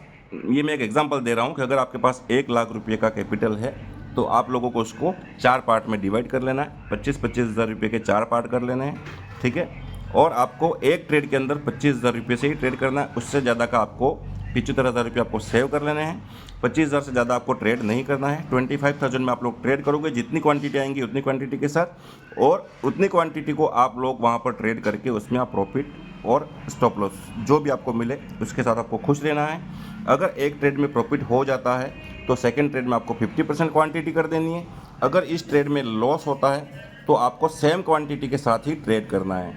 ये मैं एक एग्जांपल दे रहा हूँ कि अगर आपके पास 1 लाख रुपये का कैपिटल है तो आप लोगों को उसको 4 पार्ट में डिवाइड कर लेना है। 25-25 हज़ार रुपये के 4 पार्ट कर लेने हैं, ठीक है। और आपको एक ट्रेड के अंदर 25,000 रुपये से ही ट्रेड करना है। उससे ज़्यादा का आपको 75,000 रुपये आपको सेव कर लेने हैं। 25,000 से ज़्यादा आपको ट्रेड नहीं करना है। 25,000 में आप लोग ट्रेड करोगे, जितनी क्वांटिटी आएंगी उतनी क्वांटिटी के साथ, और उतनी क्वांटिटी को आप लोग वहाँ पर ट्रेड करके उसमें आप प्रॉफिट और स्टॉप लॉस जो भी आपको मिले उसके साथ आपको खुश रहना है। अगर एक ट्रेड में प्रॉफिट हो जाता है तो सेकंड ट्रेड में आपको 50% क्वांटिटी कर देनी है। अगर इस ट्रेड में लॉस होता है तो आपको सेम क्वांटिटी के साथ ही ट्रेड करना है,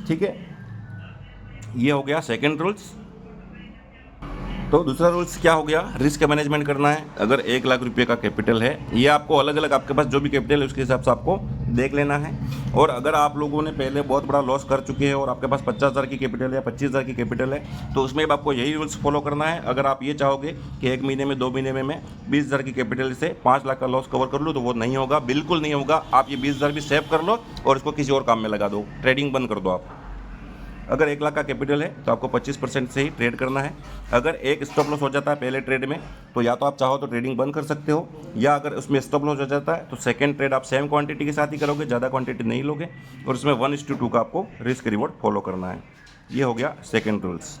ठीक है। ये हो गया सेकंड रूल्स। तो दूसरा रूल्स क्या हो गया, रिस्क मैनेजमेंट करना है। अगर 1 लाख रुपये का कैपिटल है, ये आपको अलग अलग आपके पास जो भी कैपिटल है उसके हिसाब से आपको देख लेना है। और अगर आप लोगों ने पहले बहुत बड़ा लॉस कर चुके हैं और आपके पास 50,000 की कैपिटल है या 25,000 की कैपिटल है, तो उसमें अब आपको यही रूल्स फॉलो करना है। अगर आप ये चाहोगे कि 1 महीने में 2 महीने में मैं 20,000 की कैपिटल से 5 लाख का लॉस कवर कर लूँ, तो वो नहीं होगा, बिल्कुल नहीं होगा। आप ये 20,000 भी सेव कर लो और इसको किसी और काम में लगा दो, ट्रेडिंग बंद कर दो आप। अगर 1 लाख का कैपिटल है तो आपको 25% से ही ट्रेड करना है। अगर एक स्टॉप लॉस हो जाता है पहले ट्रेड में, तो या तो आप चाहो तो ट्रेडिंग बंद कर सकते हो, या अगर उसमें स्टॉप लॉस हो जाता है तो सेकंड ट्रेड आप सेम क्वांटिटी के साथ ही करोगे, ज़्यादा क्वांटिटी नहीं लोगे, और उसमें 1:2 का आपको रिस्क रिवॉर्ड फॉलो करना है। ये हो गया सेकेंड रूल्स।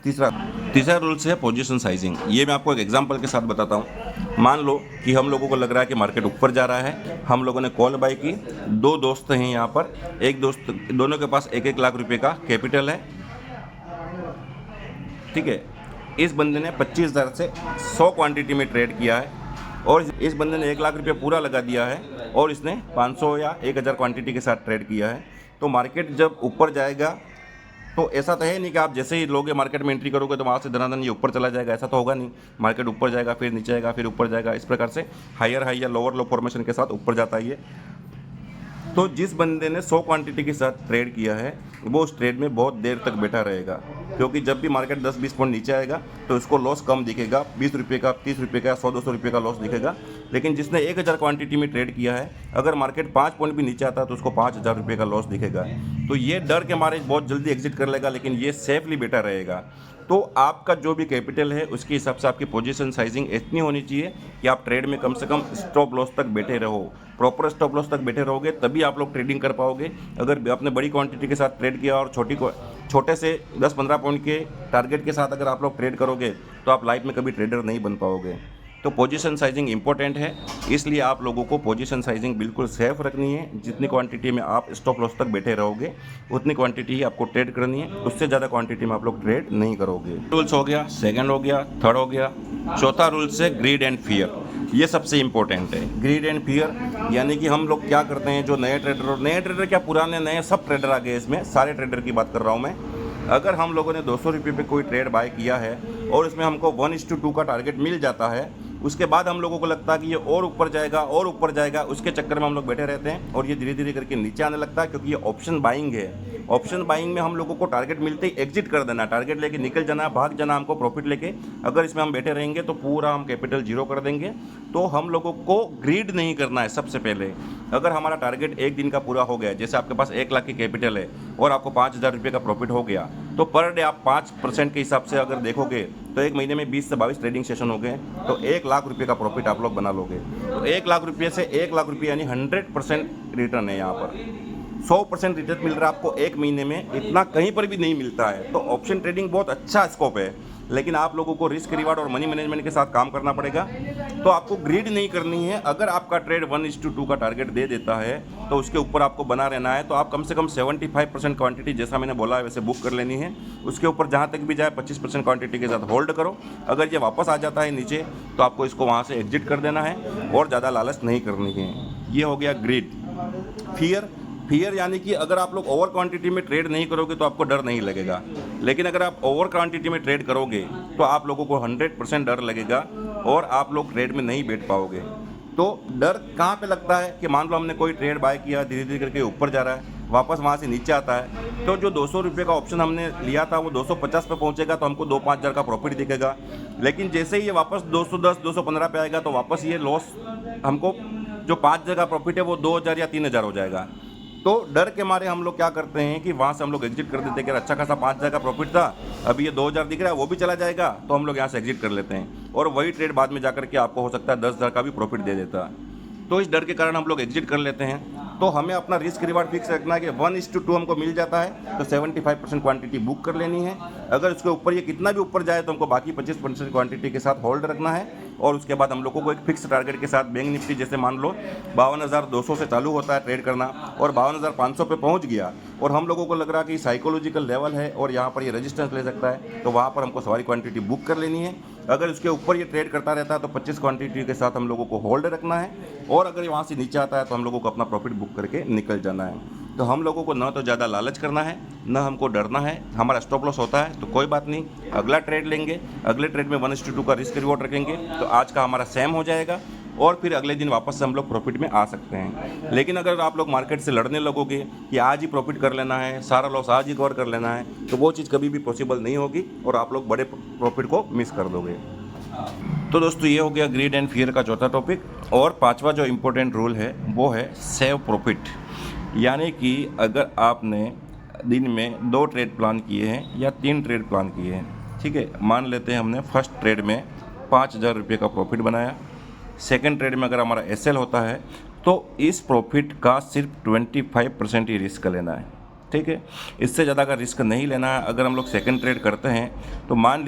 तीसरा रूल्स है पोजीशन साइजिंग। ये मैं आपको एक एग्जांपल के साथ बताता हूँ। मान लो कि हम लोगों को लग रहा है कि मार्केट ऊपर जा रहा है, हम लोगों ने कॉल बाई की, 2 दोस्त हैं यहाँ पर, एक दोस्त, दोनों के पास 1-1 लाख रुपए का कैपिटल है, ठीक है। इस बंदे ने 25,000 से 100 क्वांटिटी में ट्रेड किया है, और इस बंदे ने 1 लाख रुपये पूरा लगा दिया है, और इसने 500 या 1,000 क्वांटिटी के साथ ट्रेड किया है। तो मार्केट जब ऊपर जाएगा, तो ऐसा तो है नहीं कि आप जैसे ही लोगे मार्केट में एंट्री करोगे तो वहाँ से धनाधन ये ऊपर चला जाएगा, ऐसा तो होगा नहीं। मार्केट ऊपर जाएगा, फिर नीचे आएगा, फिर ऊपर जाएगा, इस प्रकार से हायर हाई या लोअर लो फॉर्मेशन के साथ ऊपर जाता है ये। तो जिस बंदे ने 100 क्वांटिटी के साथ ट्रेड किया है, वो उस ट्रेड में बहुत देर तक बैठा रहेगा, क्योंकि जब भी मार्केट 10-20 पॉइंट नीचे आएगा तो उसको लॉस कम दिखेगा, 20 रुपये का, 30 रुपये का, 100-200 रुपये का लॉस दिखेगा। लेकिन जिसने 1,000 क्वांटिटी में ट्रेड किया है, अगर मार्केट 5 पॉइंट भी नीचे आता है तो उसको 5,000 रुपये का लॉस दिखेगा। तो ये डर के मारे बहुत जल्दी एग्जिट कर लेगा, लेकिन ये सेफली बैठा रहेगा। तो आपका जो भी कैपिटल है उसके हिसाब से आपकी पोजीशन साइजिंग इतनी होनी चाहिए कि आप ट्रेड में कम से कम स्टॉप लॉस तक बैठे रहो। प्रॉपर स्टॉप लॉस तक बैठे रहोगे तभी आप लोग ट्रेडिंग कर पाओगे। अगर आपने बड़ी क्वांटिटी के साथ ट्रेड किया और छोटे से 10-15 पॉइंट के टारगेट के साथ अगर आप लोग ट्रेड करोगे, तो आप लाइफ में कभी ट्रेडर नहीं बन पाओगे। तो पोजीशन साइजिंग इंपॉर्टेंट है, इसलिए आप लोगों को पोजीशन साइजिंग बिल्कुल सेफ रखनी है। जितनी क्वांटिटी में आप स्टॉप लॉस तक बैठे रहोगे, उतनी क्वांटिटी ही आपको ट्रेड करनी है, उससे ज़्यादा क्वांटिटी में आप लोग ट्रेड नहीं करोगे। रूल्स हो गया, सेकंड हो गया, थर्ड हो गया। चौथा रूल्स है ग्रीड एंड फियर। ये सबसे इंपॉर्टेंट है, ग्रीड एंड फियर। यानी कि हम लोग क्या करते हैं, जो नए ट्रेडर क्या पुराने नए सब ट्रेडर आ गए, इसमें सारे ट्रेडर की बात कर रहा हूँ मैं। अगर हम लोगों ने 200 रुपये पे कोई ट्रेड बाय किया है और इसमें हमको 1:2 का टारगेट मिल जाता है, उसके बाद हम लोगों को लगता है कि ये और ऊपर जाएगा और ऊपर जाएगा, उसके चक्कर में हम लोग बैठे रहते हैं और ये धीरे धीरे करके नीचे आने लगता है, क्योंकि ये ऑप्शन बाइंग है। ऑप्शन बाइंग में हम लोगों को टारगेट मिलते ही एग्जिट कर देना, टारगेट लेके निकल जाना, भाग जाना हमको प्रॉफिट लेके। अगर इसमें हम बैठे रहेंगे तो पूरा हम कैपिटल जीरो कर देंगे। तो हम लोगों को ग्रीड नहीं करना है। सबसे पहले अगर हमारा टारगेट एक दिन का पूरा हो गया, जैसे आपके पास 1 लाख की कैपिटल है और आपको 5,000 रुपये का प्रॉफिट हो गया, तो पर डे आप 5% के हिसाब से अगर देखोगे तो एक महीने में 20 से 22 ट्रेडिंग सेशन हो गए, तो 1 लाख रुपये का प्रॉफिट आप लोग बना लोगे। तो 1 लाख रुपये से 1 लाख रुपये यानी 100% रिटर्न है। यहाँ पर 100% रिटर्न मिल रहा है आपको एक महीने में, इतना कहीं पर भी नहीं मिलता है। तो ऑप्शन ट्रेडिंग बहुत अच्छा स्कोप है, लेकिन आप लोगों को रिस्क रिवार्ड और मनी मैनेजमेंट के साथ काम करना पड़ेगा। तो आपको ग्रीड नहीं करनी है। अगर आपका ट्रेड 1:2 का टारगेट दे देता है तो उसके ऊपर आपको बना रहना है। तो आप कम से कम 75% क्वांटिटी, जैसा मैंने बोला है वैसे बुक कर लेनी है। उसके ऊपर जहाँ तक भी जाए 25% क्वांटिटी के साथ होल्ड करो। अगर ये वापस आ जाता है नीचे तो आपको इसको वहाँ से एग्जिट कर देना है और ज़्यादा लालच नहीं करनी है। ये हो गया ग्रीड। फियर यानी कि अगर आप लोग ओवर क्वांटिटी में ट्रेड नहीं करोगे तो आपको डर नहीं लगेगा, लेकिन अगर आप ओवर क्वांटिटी में ट्रेड करोगे तो आप लोगों को 100% डर लगेगा और आप लोग ट्रेड में नहीं बैठ पाओगे। तो डर कहाँ पे लगता है कि मान लो हमने कोई ट्रेड बाय किया, धीरे धीरे करके ऊपर जा रहा है, वापस वहाँ से नीचे आता है, तो जो 200 रुपये का ऑप्शन हमने लिया था वो 250 पे पहुँचेगा तो हमको 2-5 हज़ार का प्रॉफिट दिखेगा। लेकिन जैसे ही ये वापस 210, 215 पे आएगा तो वापस ये लॉस, हमको जो 5 हज़ार का प्रॉफिट है वो 2,000 या 3,000 हो जाएगा। तो डर के मारे हम लोग क्या करते हैं कि वहाँ से हम लोग एग्जिट कर देते हैं कि अच्छा खासा 5,000 का प्रॉफिट था, अभी ये 2,000 दिख रहा है वो भी चला जाएगा, तो हम लोग यहाँ से एग्जिट कर लेते हैं और वही ट्रेड बाद में जाकर के आपको हो सकता है 10,000 का भी प्रॉफिट दे देता है। तो इस डर के कारण हम लोग एग्जिट कर लेते हैं। तो हमें अपना रिस्क रिवार्ड फिक्स रखना है कि 1:2 हमको मिल जाता है तो 75% क्वांटिटी बुक कर लेनी है। अगर उसके ऊपर ये कितना भी ऊपर जाए तो हमको बाकी 25% क्वांटिटी के साथ होल्ड रखना है। और उसके बाद हम लोगों को एक फिक्स टारगेट के साथ बैंक निफ्टी, जैसे मान लो 52,200 से चालू होता है ट्रेड करना और 52,500 पे पहुंच गया और हम लोगों को लग रहा है कि साइकोलॉजिकल लेवल है और यहाँ पर ये रेजिस्टेंस ले सकता है, तो वहाँ पर हमको सारी क्वांटिटी बुक कर लेनी है। अगर उसके ऊपर ये ट्रेड करता रहता है तो 25 क्वांटिटी के साथ हम लोगों को होल्ड रखना है और अगर वहाँ से नीचे आता है तो हम लोगों को अपना प्रॉफिट बुक करके निकल जाना है। तो हम लोगों को ना तो ज़्यादा लालच करना है, ना हमको डरना है। हमारा स्टॉप लॉस होता है तो कोई बात नहीं, अगला ट्रेड लेंगे, अगले ट्रेड में 1:2 का रिस्क रिवॉर्ड रखेंगे तो आज का हमारा सेम हो जाएगा और फिर अगले दिन वापस से हम लोग प्रॉफिट में आ सकते हैं। लेकिन अगर आप लोग मार्केट से लड़ने लगोगे कि आज ही प्रॉफिट कर लेना है, सारा लॉस आज ही कवर कर लेना है, तो वो चीज़ कभी भी पॉसिबल नहीं होगी और आप लोग बड़े प्रॉफिट को मिस कर दोगे। तो दोस्तों ये हो गया ग्रीड एंड फियर का चौथा टॉपिक। और पांचवा जो इम्पोर्टेंट रूल है वो है सेव प्रॉफिट। यानी कि अगर आपने दिन में 2 ट्रेड प्लान किए हैं या 3 ट्रेड प्लान किए हैं, ठीक है, मान लेते हैं हमने फर्स्ट ट्रेड में 5,000 रुपये का प्रॉफिट बनाया, सेकेंड ट्रेड में अगर हमारा एसएल होता है तो इस प्रॉफिट का सिर्फ 25% ही रिस्क लेना है, ठीक है, इससे ज़्यादा का रिस्क नहीं लेना है। अगर हम लोग सेकेंड ट्रेड करते हैं तो मान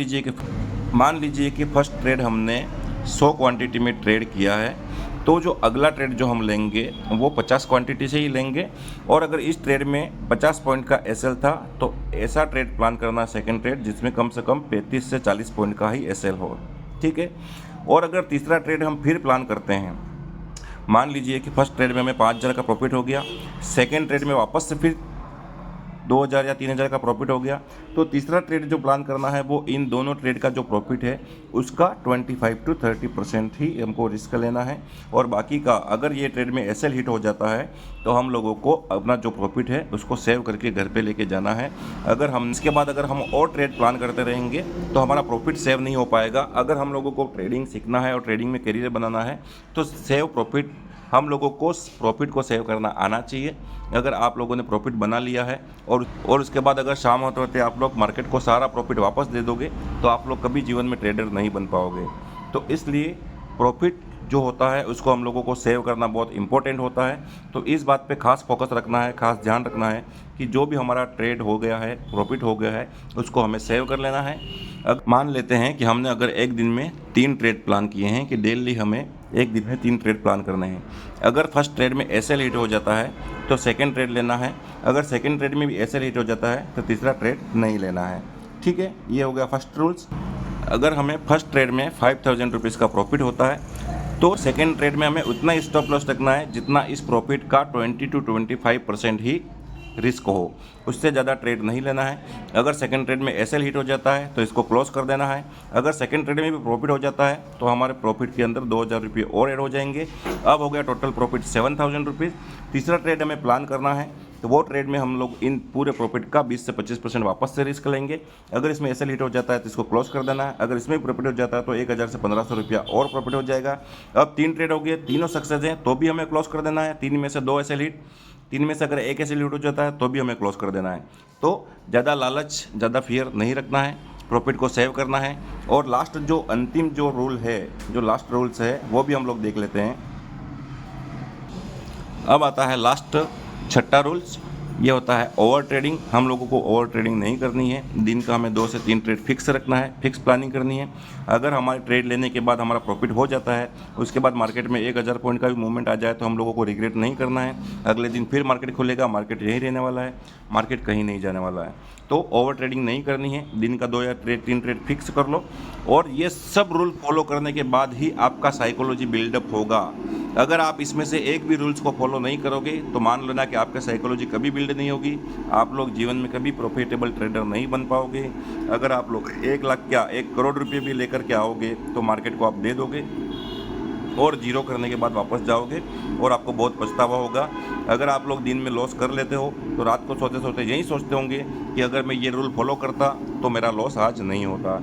लीजिए कि फर्स्ट ट्रेड हमने 100 क्वांटिटी में ट्रेड किया है, तो जो अगला ट्रेड जो हम लेंगे वो 50 क्वांटिटी से ही लेंगे। और अगर इस ट्रेड में 50 पॉइंट का एसएल था तो ऐसा ट्रेड प्लान करना सेकेंड ट्रेड जिसमें कम से कम 35 से 40 पॉइंट का ही एसएल हो, ठीक है। और अगर तीसरा ट्रेड हम फिर प्लान करते हैं, मान लीजिए कि फर्स्ट ट्रेड में हमें 5,000 का प्रॉफिट हो गया, सेकेंड ट्रेड में वापस से फिर 2,000 या 3,000 का प्रॉफिट हो गया, तो तीसरा ट्रेड जो प्लान करना है वो इन दोनों ट्रेड का जो प्रॉफिट है उसका 25 to 30% ही हमको रिस्क लेना है। और बाकी का अगर ये ट्रेड में एसएल हिट हो जाता है तो हम लोगों को अपना जो प्रॉफिट है उसको सेव करके घर पे लेके जाना है। अगर हम इसके बाद अगर हम और ट्रेड प्लान करते रहेंगे तो हमारा प्रॉफिट सेव नहीं हो पाएगा। अगर हम लोगों को ट्रेडिंग सीखना है और ट्रेडिंग में करियर बनाना है तो सेव प्रॉफिट, हम लोगों को प्रॉफिट को सेव करना आना चाहिए। अगर आप लोगों ने प्रॉफिट बना लिया है और उसके बाद अगर शाम होते होते आप लोग मार्केट को सारा प्रॉफिट वापस दे दोगे तो आप लोग कभी जीवन में ट्रेडर नहीं बन पाओगे। तो इसलिए प्रॉफिट जो होता है उसको हम लोगों को सेव करना बहुत इंपॉर्टेंट होता है। तो इस बात पे खास फोकस रखना है, खास ध्यान रखना है कि जो भी हमारा ट्रेड हो गया है, प्रॉफिट हो गया है, उसको हमें सेव कर लेना है। मान लेते हैं कि हमने अगर एक दिन में 3 ट्रेड प्लान किए हैं कि डेली हमें एक दिन में 3 ट्रेड प्लान करने हैं। अगर फर्स्ट ट्रेड में एसएल हिट हो जाता है तो सेकेंड ट्रेड लेना है, अगर सेकेंड ट्रेड में भी एसएल हिट हो जाता है तो तीसरा ट्रेड नहीं लेना है, ठीक है। ये हो गया फर्स्ट रूल्स। अगर हमें फर्स्ट ट्रेड में 5,000 रुपीज़ का प्रॉफिट होता है तो सेकेंड ट्रेड में हमें उतना ही स्टॉप लॉस रखना है जितना इस प्रॉफिट का 20 to 25% ही रिस्क हो, उससे ज़्यादा ट्रेड नहीं लेना है। अगर सेकंड ट्रेड में एसएल हिट हो जाता है तो इसको क्लोज कर देना है। अगर सेकंड ट्रेड में भी प्रॉफिट हो जाता है तो हमारे प्रॉफिट के अंदर 2,000 रुपये और ऐड हो जाएंगे। अब हो गया टोटल प्रॉफिट 7,000 रुपीज़। तीसरा ट्रेड हमें प्लान करना है तो वो ट्रेड में हम लोग इन पूरे प्रॉफिट का 20 से 25% वापस से रिस्क लेंगे। अगर इसमें एसएल हिट हो जाता है तो इसको क्लोज कर देना है। अगर इसमें प्रॉफिट हो जाता है तो 1,000 से 1,500 रुपया और प्रॉफिट हो जाएगा। अब 3 ट्रेड हो गए, तीनों सक्सेस हैं तो भी हमें क्लोज कर देना है। 3 में से 2 एसएल हिट, 3 में से अगर एक एसएल हिट हो जाता है तो भी हमें क्लोज कर देना है। तो ज़्यादा लालच, ज़्यादा फियर नहीं रखना है, प्रॉफिट को सेव करना है। और लास्ट जो अंतिम जो रूल है, जो लास्ट रूल्स है वो भी हम लोग देख लेते हैं। अब आता है लास्ट छठा रूल्स, ये होता है ओवर ट्रेडिंग। हम लोगों को ओवर ट्रेडिंग नहीं करनी है। दिन का हमें 2 से 3 ट्रेड फिक्स रखना है, फिक्स प्लानिंग करनी है। अगर हमारे ट्रेड लेने के बाद हमारा प्रॉफिट हो जाता है, उसके बाद मार्केट में 1,000 पॉइंट का भी मूवमेंट आ जाए तो हम लोगों को रिग्रेट नहीं करना है। अगले दिन फिर मार्केट खुलेगा, मार्केट यहीं रहने वाला है, मार्केट कहीं नहीं जाने वाला है। तो ओवर ट्रेडिंग नहीं करनी है। दिन का 2 या 3 ट्रेड फिक्स कर लो और ये सब रूल फॉलो करने के बाद ही आपका साइकोलॉजी बिल्डअप होगा। अगर आप इसमें से एक भी रूल्स को फॉलो नहीं करोगे तो मान लेना कि आपका साइकोलॉजी कभी बिल्ड नहीं होगी, आप लोग जीवन में कभी प्रॉफिटेबल ट्रेडर नहीं बन पाओगे। अगर आप लोग 1 लाख क्या 1 करोड़ रुपये भी लेकर के आओगे तो मार्केट को आप दे दोगे और जीरो करने के बाद वापस जाओगे और आपको बहुत पछतावा होगा। अगर आप लोग दिन में लॉस कर लेते हो तो रात को सोते सोते यही सोचते होंगे कि अगर मैं ये रूल फॉलो करता तो मेरा लॉस आज नहीं होता।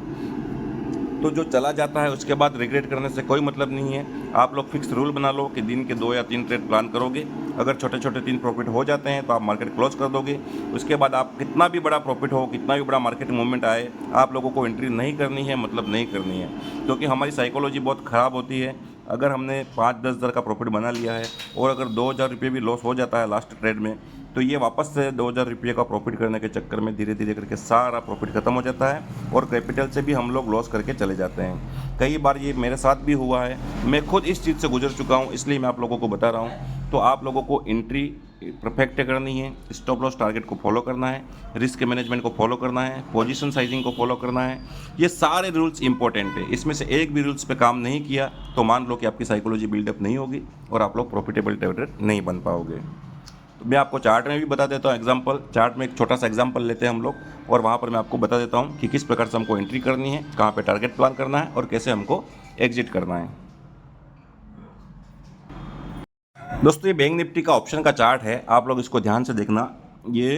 तो जो चला जाता है उसके बाद रिग्रेट करने से कोई मतलब नहीं है। आप लोग फिक्स रूल बना लो कि दिन के 2 या 3 ट्रेड प्लान करोगे। अगर छोटे छोटे 3 प्रॉफिट हो जाते हैं तो आप मार्केट क्लोज कर दोगे। उसके बाद आप कितना भी बड़ा प्रॉफिट हो, कितना भी बड़ा मार्केट मूवमेंट आए, आप लोगों को एंट्री नहीं करनी है, मतलब नहीं करनी है, क्योंकि हमारी साइकोलॉजी बहुत ख़राब होती है। अगर हमने 5-10 हज़ार का प्रॉफिट बना लिया है और अगर 2,000 रुपये भी लॉस हो जाता है लास्ट ट्रेड में, तो ये वापस से 2,000 रुपये का प्रॉफिट करने के चक्कर में धीरे धीरे करके सारा प्रॉफिट ख़त्म हो जाता है और कैपिटल से भी हम लोग लॉस करके चले जाते हैं। कई बार ये मेरे साथ भी हुआ है, मैं खुद इस चीज़ से गुजर चुका हूँ, इसलिए मैं आप लोगों को बता रहा हूँ। तो आप लोगों को एंट्री परफेक्ट करनी है, स्टॉप लॉस टारगेट को फॉलो करना है, रिस्क मैनेजमेंट को फॉलो करना है, पोजीशन साइजिंग को फॉलो करना है। ये सारे रूल्स इंपॉर्टेंट है। इसमें से एक भी रूल्स पे काम नहीं किया तो मान लो कि आपकी साइकोलॉजी बिल्डअप नहीं होगी और आप लोग प्रॉफिटेबल ट्रेडर नहीं बन पाओगे। तो मैं आपको चार्ट में भी बता देता हूँ एग्जांपल। चार्ट में एक छोटा सा एग्जांपल लेते हैं हम लोग और वहाँ पर मैं आपको बता देता हूँ कि किस प्रकार से हमको एंट्री करनी है, कहाँ पे टारगेट प्लान करना है और कैसे हमको एग्जिट करना है। दोस्तों ये बैंक निफ्टी का ऑप्शन का चार्ट है, आप लोग इसको ध्यान से देखना। ये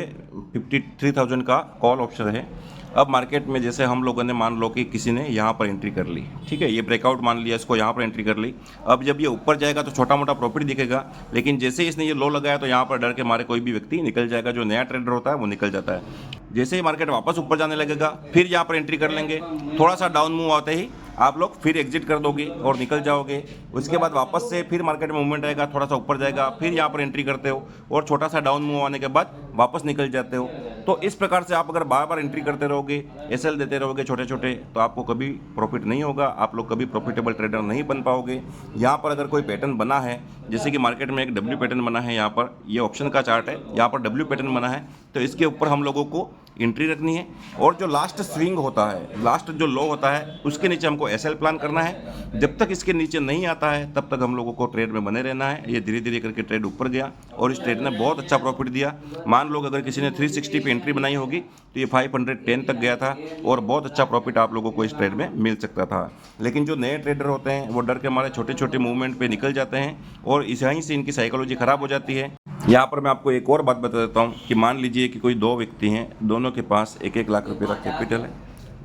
53,000 का कॉल ऑप्शन है। अब मार्केट में जैसे हम लोगों ने मान लो कि किसी ने यहाँ पर एंट्री कर ली, ठीक है, ये ब्रेकआउट मान लिया, इसको यहाँ पर एंट्री कर ली। अब जब ये ऊपर जाएगा तो छोटा मोटा प्रॉफिट दिखेगा, लेकिन जैसे ही इसने ये लो लगाया तो यहाँ पर डर के मारे कोई भी व्यक्ति निकल जाएगा, जो नया ट्रेडर होता है वो निकल जाता है। जैसे ही मार्केट वापस ऊपर जाने लगेगा फिर यहाँ पर एंट्री कर लेंगे, थोड़ा सा डाउन मूव आते ही आप लोग फिर एग्जिट कर दोगे और निकल जाओगे। उसके बाद वापस से फिर मार्केट में मूवमेंट आएगा, थोड़ा सा ऊपर जाएगा, फिर यहाँ पर एंट्री करते हो और छोटा सा डाउन मूव आने के बाद वापस निकल जाते हो। तो इस प्रकार से आप अगर बार बार एंट्री करते रहोगे, एसएल देते रहोगे छोटे छोटे, तो आपको कभी प्रॉफिट नहीं होगा, आप लोग कभी प्रॉफिटेबल ट्रेडर नहीं बन पाओगे। यहाँ पर अगर कोई पैटर्न बना है, जैसे कि मार्केट में एक डब्ल्यू पैटर्न बना है, यहाँ पर ये ऑप्शन का चार्ट है, यहाँ पर डब्ल्यू पैटर्न बना है, तो इसके ऊपर हम लोगों को एंट्री रखनी है और जो लास्ट स्विंग होता है, लास्ट जो लो होता है, उसके नीचे हमको एसएल प्लान करना है। जब तक इसके नीचे नहीं आता है तब तक हम लोगों को ट्रेड में बने रहना है। ये धीरे धीरे करके ट्रेड ऊपर गया और इस ट्रेड ने बहुत अच्छा प्रॉफिट दिया। मान लो अगर किसी ने 360 पे एंट्री बनाई होगी तो ये 510 तक गया था और बहुत अच्छा प्रॉफिट आप लोगों को इस ट्रेड में मिल सकता था। लेकिन जो नए ट्रेडर होते हैं वो डर के मारे छोटे छोटे मूवमेंट पे निकल जाते हैं और यहीं से इनकी साइकोलॉजी खराब हो जाती है। यहाँ पर मैं आपको एक और बात बता देता हूँ कि मान लीजिए कि कोई दो व्यक्ति हैं, दोनों के पास 1-1 लाख रुपए का कैपिटल है,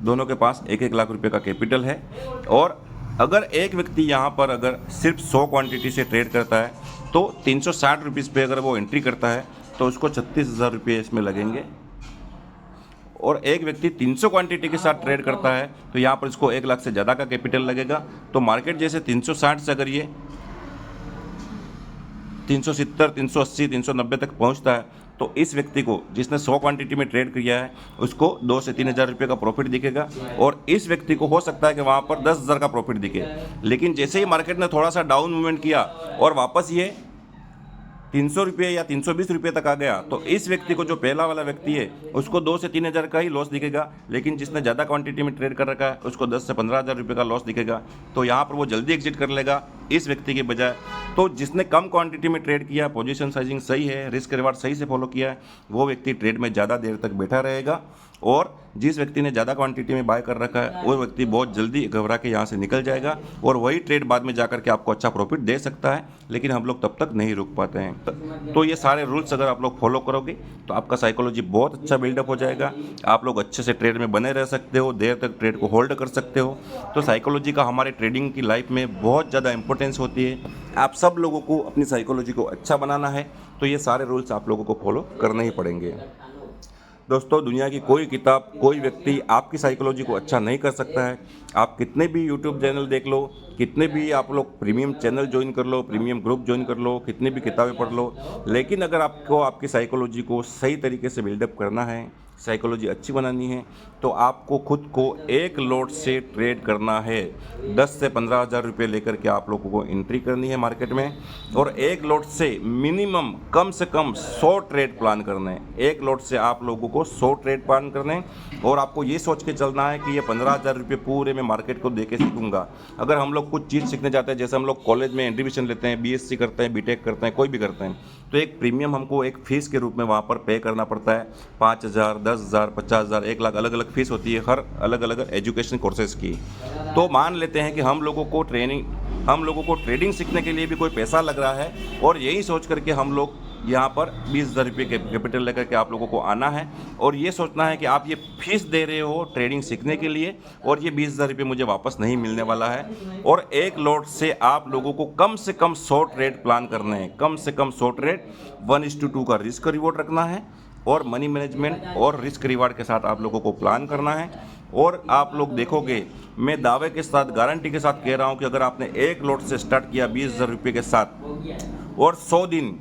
दोनों के पास 1-1 लाख रुपए का कैपिटल है और अगर एक व्यक्ति यहाँ पर अगर सिर्फ 100 क्वांटिटी से ट्रेड करता है तो 360 रुपीज़ पे अगर वो एंट्री करता है तो उसको 36,000 रुपये इसमें लगेंगे। और एक व्यक्ति 300 क्वांटिटी के साथ ट्रेड करता है तो यहाँ पर इसको 1 लाख से ज़्यादा का कैपिटल लगेगा। तो मार्केट जैसे 360 से अगर ये 370, 380, 390 तक पहुंचता है तो इस व्यक्ति को जिसने 100 क्वांटिटी में ट्रेड किया है उसको 2 से 3,000 रुपये का प्रॉफिट दिखेगा और इस व्यक्ति को हो सकता है कि वहाँ पर 10,000 का प्रॉफिट दिखे। लेकिन जैसे ही मार्केट ने थोड़ा सा डाउन मूवमेंट किया और वापस ये 300 रुपये या 320 रुपये तक आ गया तो इस व्यक्ति को, जो पहला वाला व्यक्ति है, उसको 2 से 3,000 का ही लॉस दिखेगा। लेकिन जिसने ज़्यादा क्वांटिटी में ट्रेड कर रखा है उसको 10 से 15,000 रुपये का लॉस दिखेगा। तो यहाँ पर वो जल्दी एग्जिट कर लेगा इस व्यक्ति के बजाय। तो जिसने कम क्वांटिटी में ट्रेड किया, पोजीशन साइजिंग सही है, रिस्क रिवार्ड सही से फॉलो किया है, वो व्यक्ति ट्रेड में ज़्यादा देर तक बैठा रहेगा। और जिस व्यक्ति ने ज़्यादा क्वांटिटी में बाय कर रखा है वो व्यक्ति बहुत जल्दी घबरा के यहाँ से निकल जाएगा और वही ट्रेड बाद में जाकर के आपको अच्छा प्रॉफिट दे सकता है, लेकिन हम लोग तब तक नहीं रुक पाते हैं। तो ये सारे रूल्स अगर आप लोग फॉलो करोगे तो आपका साइकोलॉजी बहुत अच्छा बिल्डअप हो जाएगा, आप लोग अच्छे से ट्रेड में बने रह सकते हो, देर तक ट्रेड को होल्ड कर सकते हो। तो साइकोलॉजी का हमारे ट्रेडिंग की लाइफ में बहुत ज़्यादा इंपॉर्टेंस होती है। आप सब लोगों को अपनी साइकोलॉजी को अच्छा बनाना है तो ये सारे रूल्स आप लोगों को फॉलो करने ही पड़ेंगे। दोस्तों दुनिया की कोई किताब, कोई व्यक्ति आपकी साइकोलॉजी को अच्छा नहीं कर सकता है। आप कितने भी यूट्यूब चैनल देख लो, कितने भी आप लोग प्रीमियम चैनल ज्वाइन कर लो, प्रीमियम ग्रुप ज्वाइन कर लो, कितनी भी किताबें पढ़ लो, लेकिन अगर आपको आपकी साइकोलॉजी को सही तरीके से बिल्डअप करना है, साइकोलॉजी अच्छी बनानी है, तो आपको खुद को एक लॉट से ट्रेड करना है। 10 से 15,000 रुपये लेकर के आप लोगों को एंट्री करनी है मार्केट में और एक लॉट से मिनिमम कम से कम 100 ट्रेड प्लान करने हैं। एक लॉट से आप लोगों को 100 ट्रेड प्लान करने हैं और आपको ये सोच के चलना है कि ये 15,000 रुपये पूरे मैं मार्केट को दे के सीखूंगा। अगर हम लोग कुछ चीज़ सीखने जाते हैं, जैसे हम लोग कॉलेज में एडमिशन लेते हैं, बीएससी करते हैं, बीटेक करते हैं, कोई भी करते हैं, तो एक प्रीमियम हमको एक फ़ीस के रूप में वहाँ पर पे करना पड़ता है। 5,000, 10,000, 50,000, 1 लाख अलग अलग फ़ीस होती है हर अलग अलग एजुकेशन कोर्सेज़ की। तो मान लेते हैं कि हम लोगों को ट्रेडिंग सीखने के लिए भी कोई पैसा लग रहा है और यही सोच करके हम लोग यहाँ पर 20,000 रुपये के कैपिटल लेकर के आप लोगों को आना है और ये सोचना है कि आप ये फीस दे रहे हो ट्रेडिंग सीखने के लिए और ये 20,000 रुपये मुझे वापस नहीं मिलने वाला है। और एक लॉट से आप लोगों को कम से कम 100 ट्रेड प्लान करने हैं, कम से कम 100 ट्रेड, 1:2 का रिस्क रिवॉर्ड रखना है और मनी मैनेजमेंट और रिस्क रिवार्ड के साथ आप लोगों को प्लान करना है। और आप लोग देखोगे, मैं दावे के साथ, गारंटी के साथ कह रहा हूं कि अगर आपने एक लॉट से स्टार्ट किया 20,000 रुपये के साथ और 100 दिन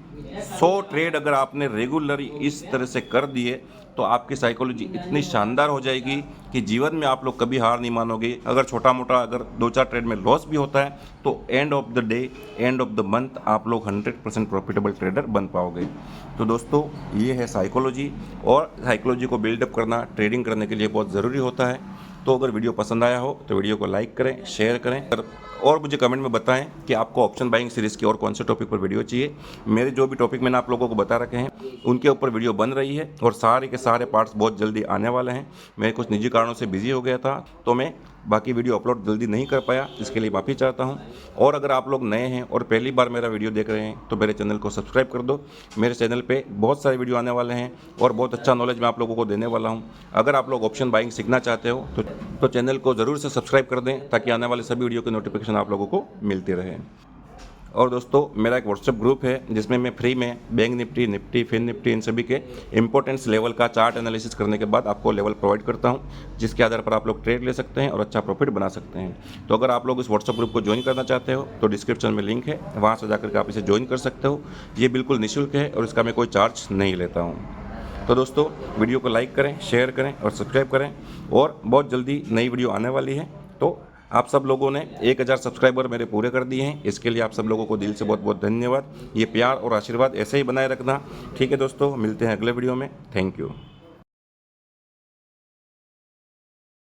100 ट्रेड अगर आपने रेगुलरली इस तरह से कर दिए तो आपकी साइकोलॉजी इतनी शानदार हो जाएगी कि जीवन में आप लोग कभी हार नहीं मानोगे। अगर छोटा मोटा अगर 2-4 ट्रेड में लॉस भी होता है तो end of the day, end of the month आप लोग 100% प्रॉफिटेबल ट्रेडर बन पाओगे। तो दोस्तों ये है साइकोलॉजी, और साइकोलॉजी को बिल्डअप करना ट्रेडिंग करने के लिए बहुत ज़रूरी होता है। तो अगर वीडियो पसंद आया हो तो वीडियो को लाइक करें, शेयर करें और मुझे कमेंट में बताएं कि आपको ऑप्शन बाइंग सीरीज़ की और कौन से टॉपिक पर वीडियो चाहिए। मेरे जो भी टॉपिक मैंने आप लोगों को बता रखे हैं उनके ऊपर वीडियो बन रही है और सारे के सारे पार्ट्स बहुत जल्दी आने वाले हैं। मैं कुछ निजी कारणों से बिजी हो गया था तो मैं बाकी वीडियो अपलोड जल्दी नहीं कर पाया, इसके लिए माफ़ी चाहता हूं। और अगर आप लोग नए हैं और पहली बार मेरा वीडियो देख रहे हैं तो मेरे चैनल को सब्सक्राइब कर दो। मेरे चैनल पे बहुत सारे वीडियो आने वाले हैं और बहुत अच्छा नॉलेज मैं आप लोगों को देने वाला हूं। अगर आप लोग ऑप्शन बाइंग सीखना चाहते हो तो चैनल को ज़रूर से सब्सक्राइब कर दें ताकि आने वाले सभी वीडियो की नोटिफिकेशन आप लोगों को मिलती रहे। और दोस्तों मेरा एक व्हाट्सएप ग्रुप है जिसमें मैं फ्री में बैंक निफ्टी, निफ्टी, फिन निफ्टी इन सभी के इंपॉर्टेंस लेवल का चार्ट एनालिसिस करने के बाद आपको लेवल प्रोवाइड करता हूं, जिसके आधार पर आप लोग ट्रेड ले सकते हैं और अच्छा प्रॉफिट बना सकते हैं। तो अगर आप लोग इस व्हाट्सएप ग्रुप को ज्वाइन करना चाहते हो तो डिस्क्रिप्शन में लिंक है, वहाँ से जाकर के आप इसे ज्वाइन कर सकते हो। ये बिल्कुल निःशुल्क है और इसका मैं कोई चार्ज नहीं लेता हूँ। तो दोस्तों वीडियो को लाइक करें, शेयर करें और सब्सक्राइब करें और बहुत जल्दी नई वीडियो आने वाली है। तो आप सब लोगों ने 1000 सब्सक्राइबर मेरे पूरे कर दिए हैं, इसके लिए आप सब लोगों को दिल से बहुत बहुत धन्यवाद। ये प्यार और आशीर्वाद ऐसे ही बनाए रखना। ठीक है दोस्तों, मिलते हैं अगले वीडियो में। Thank you.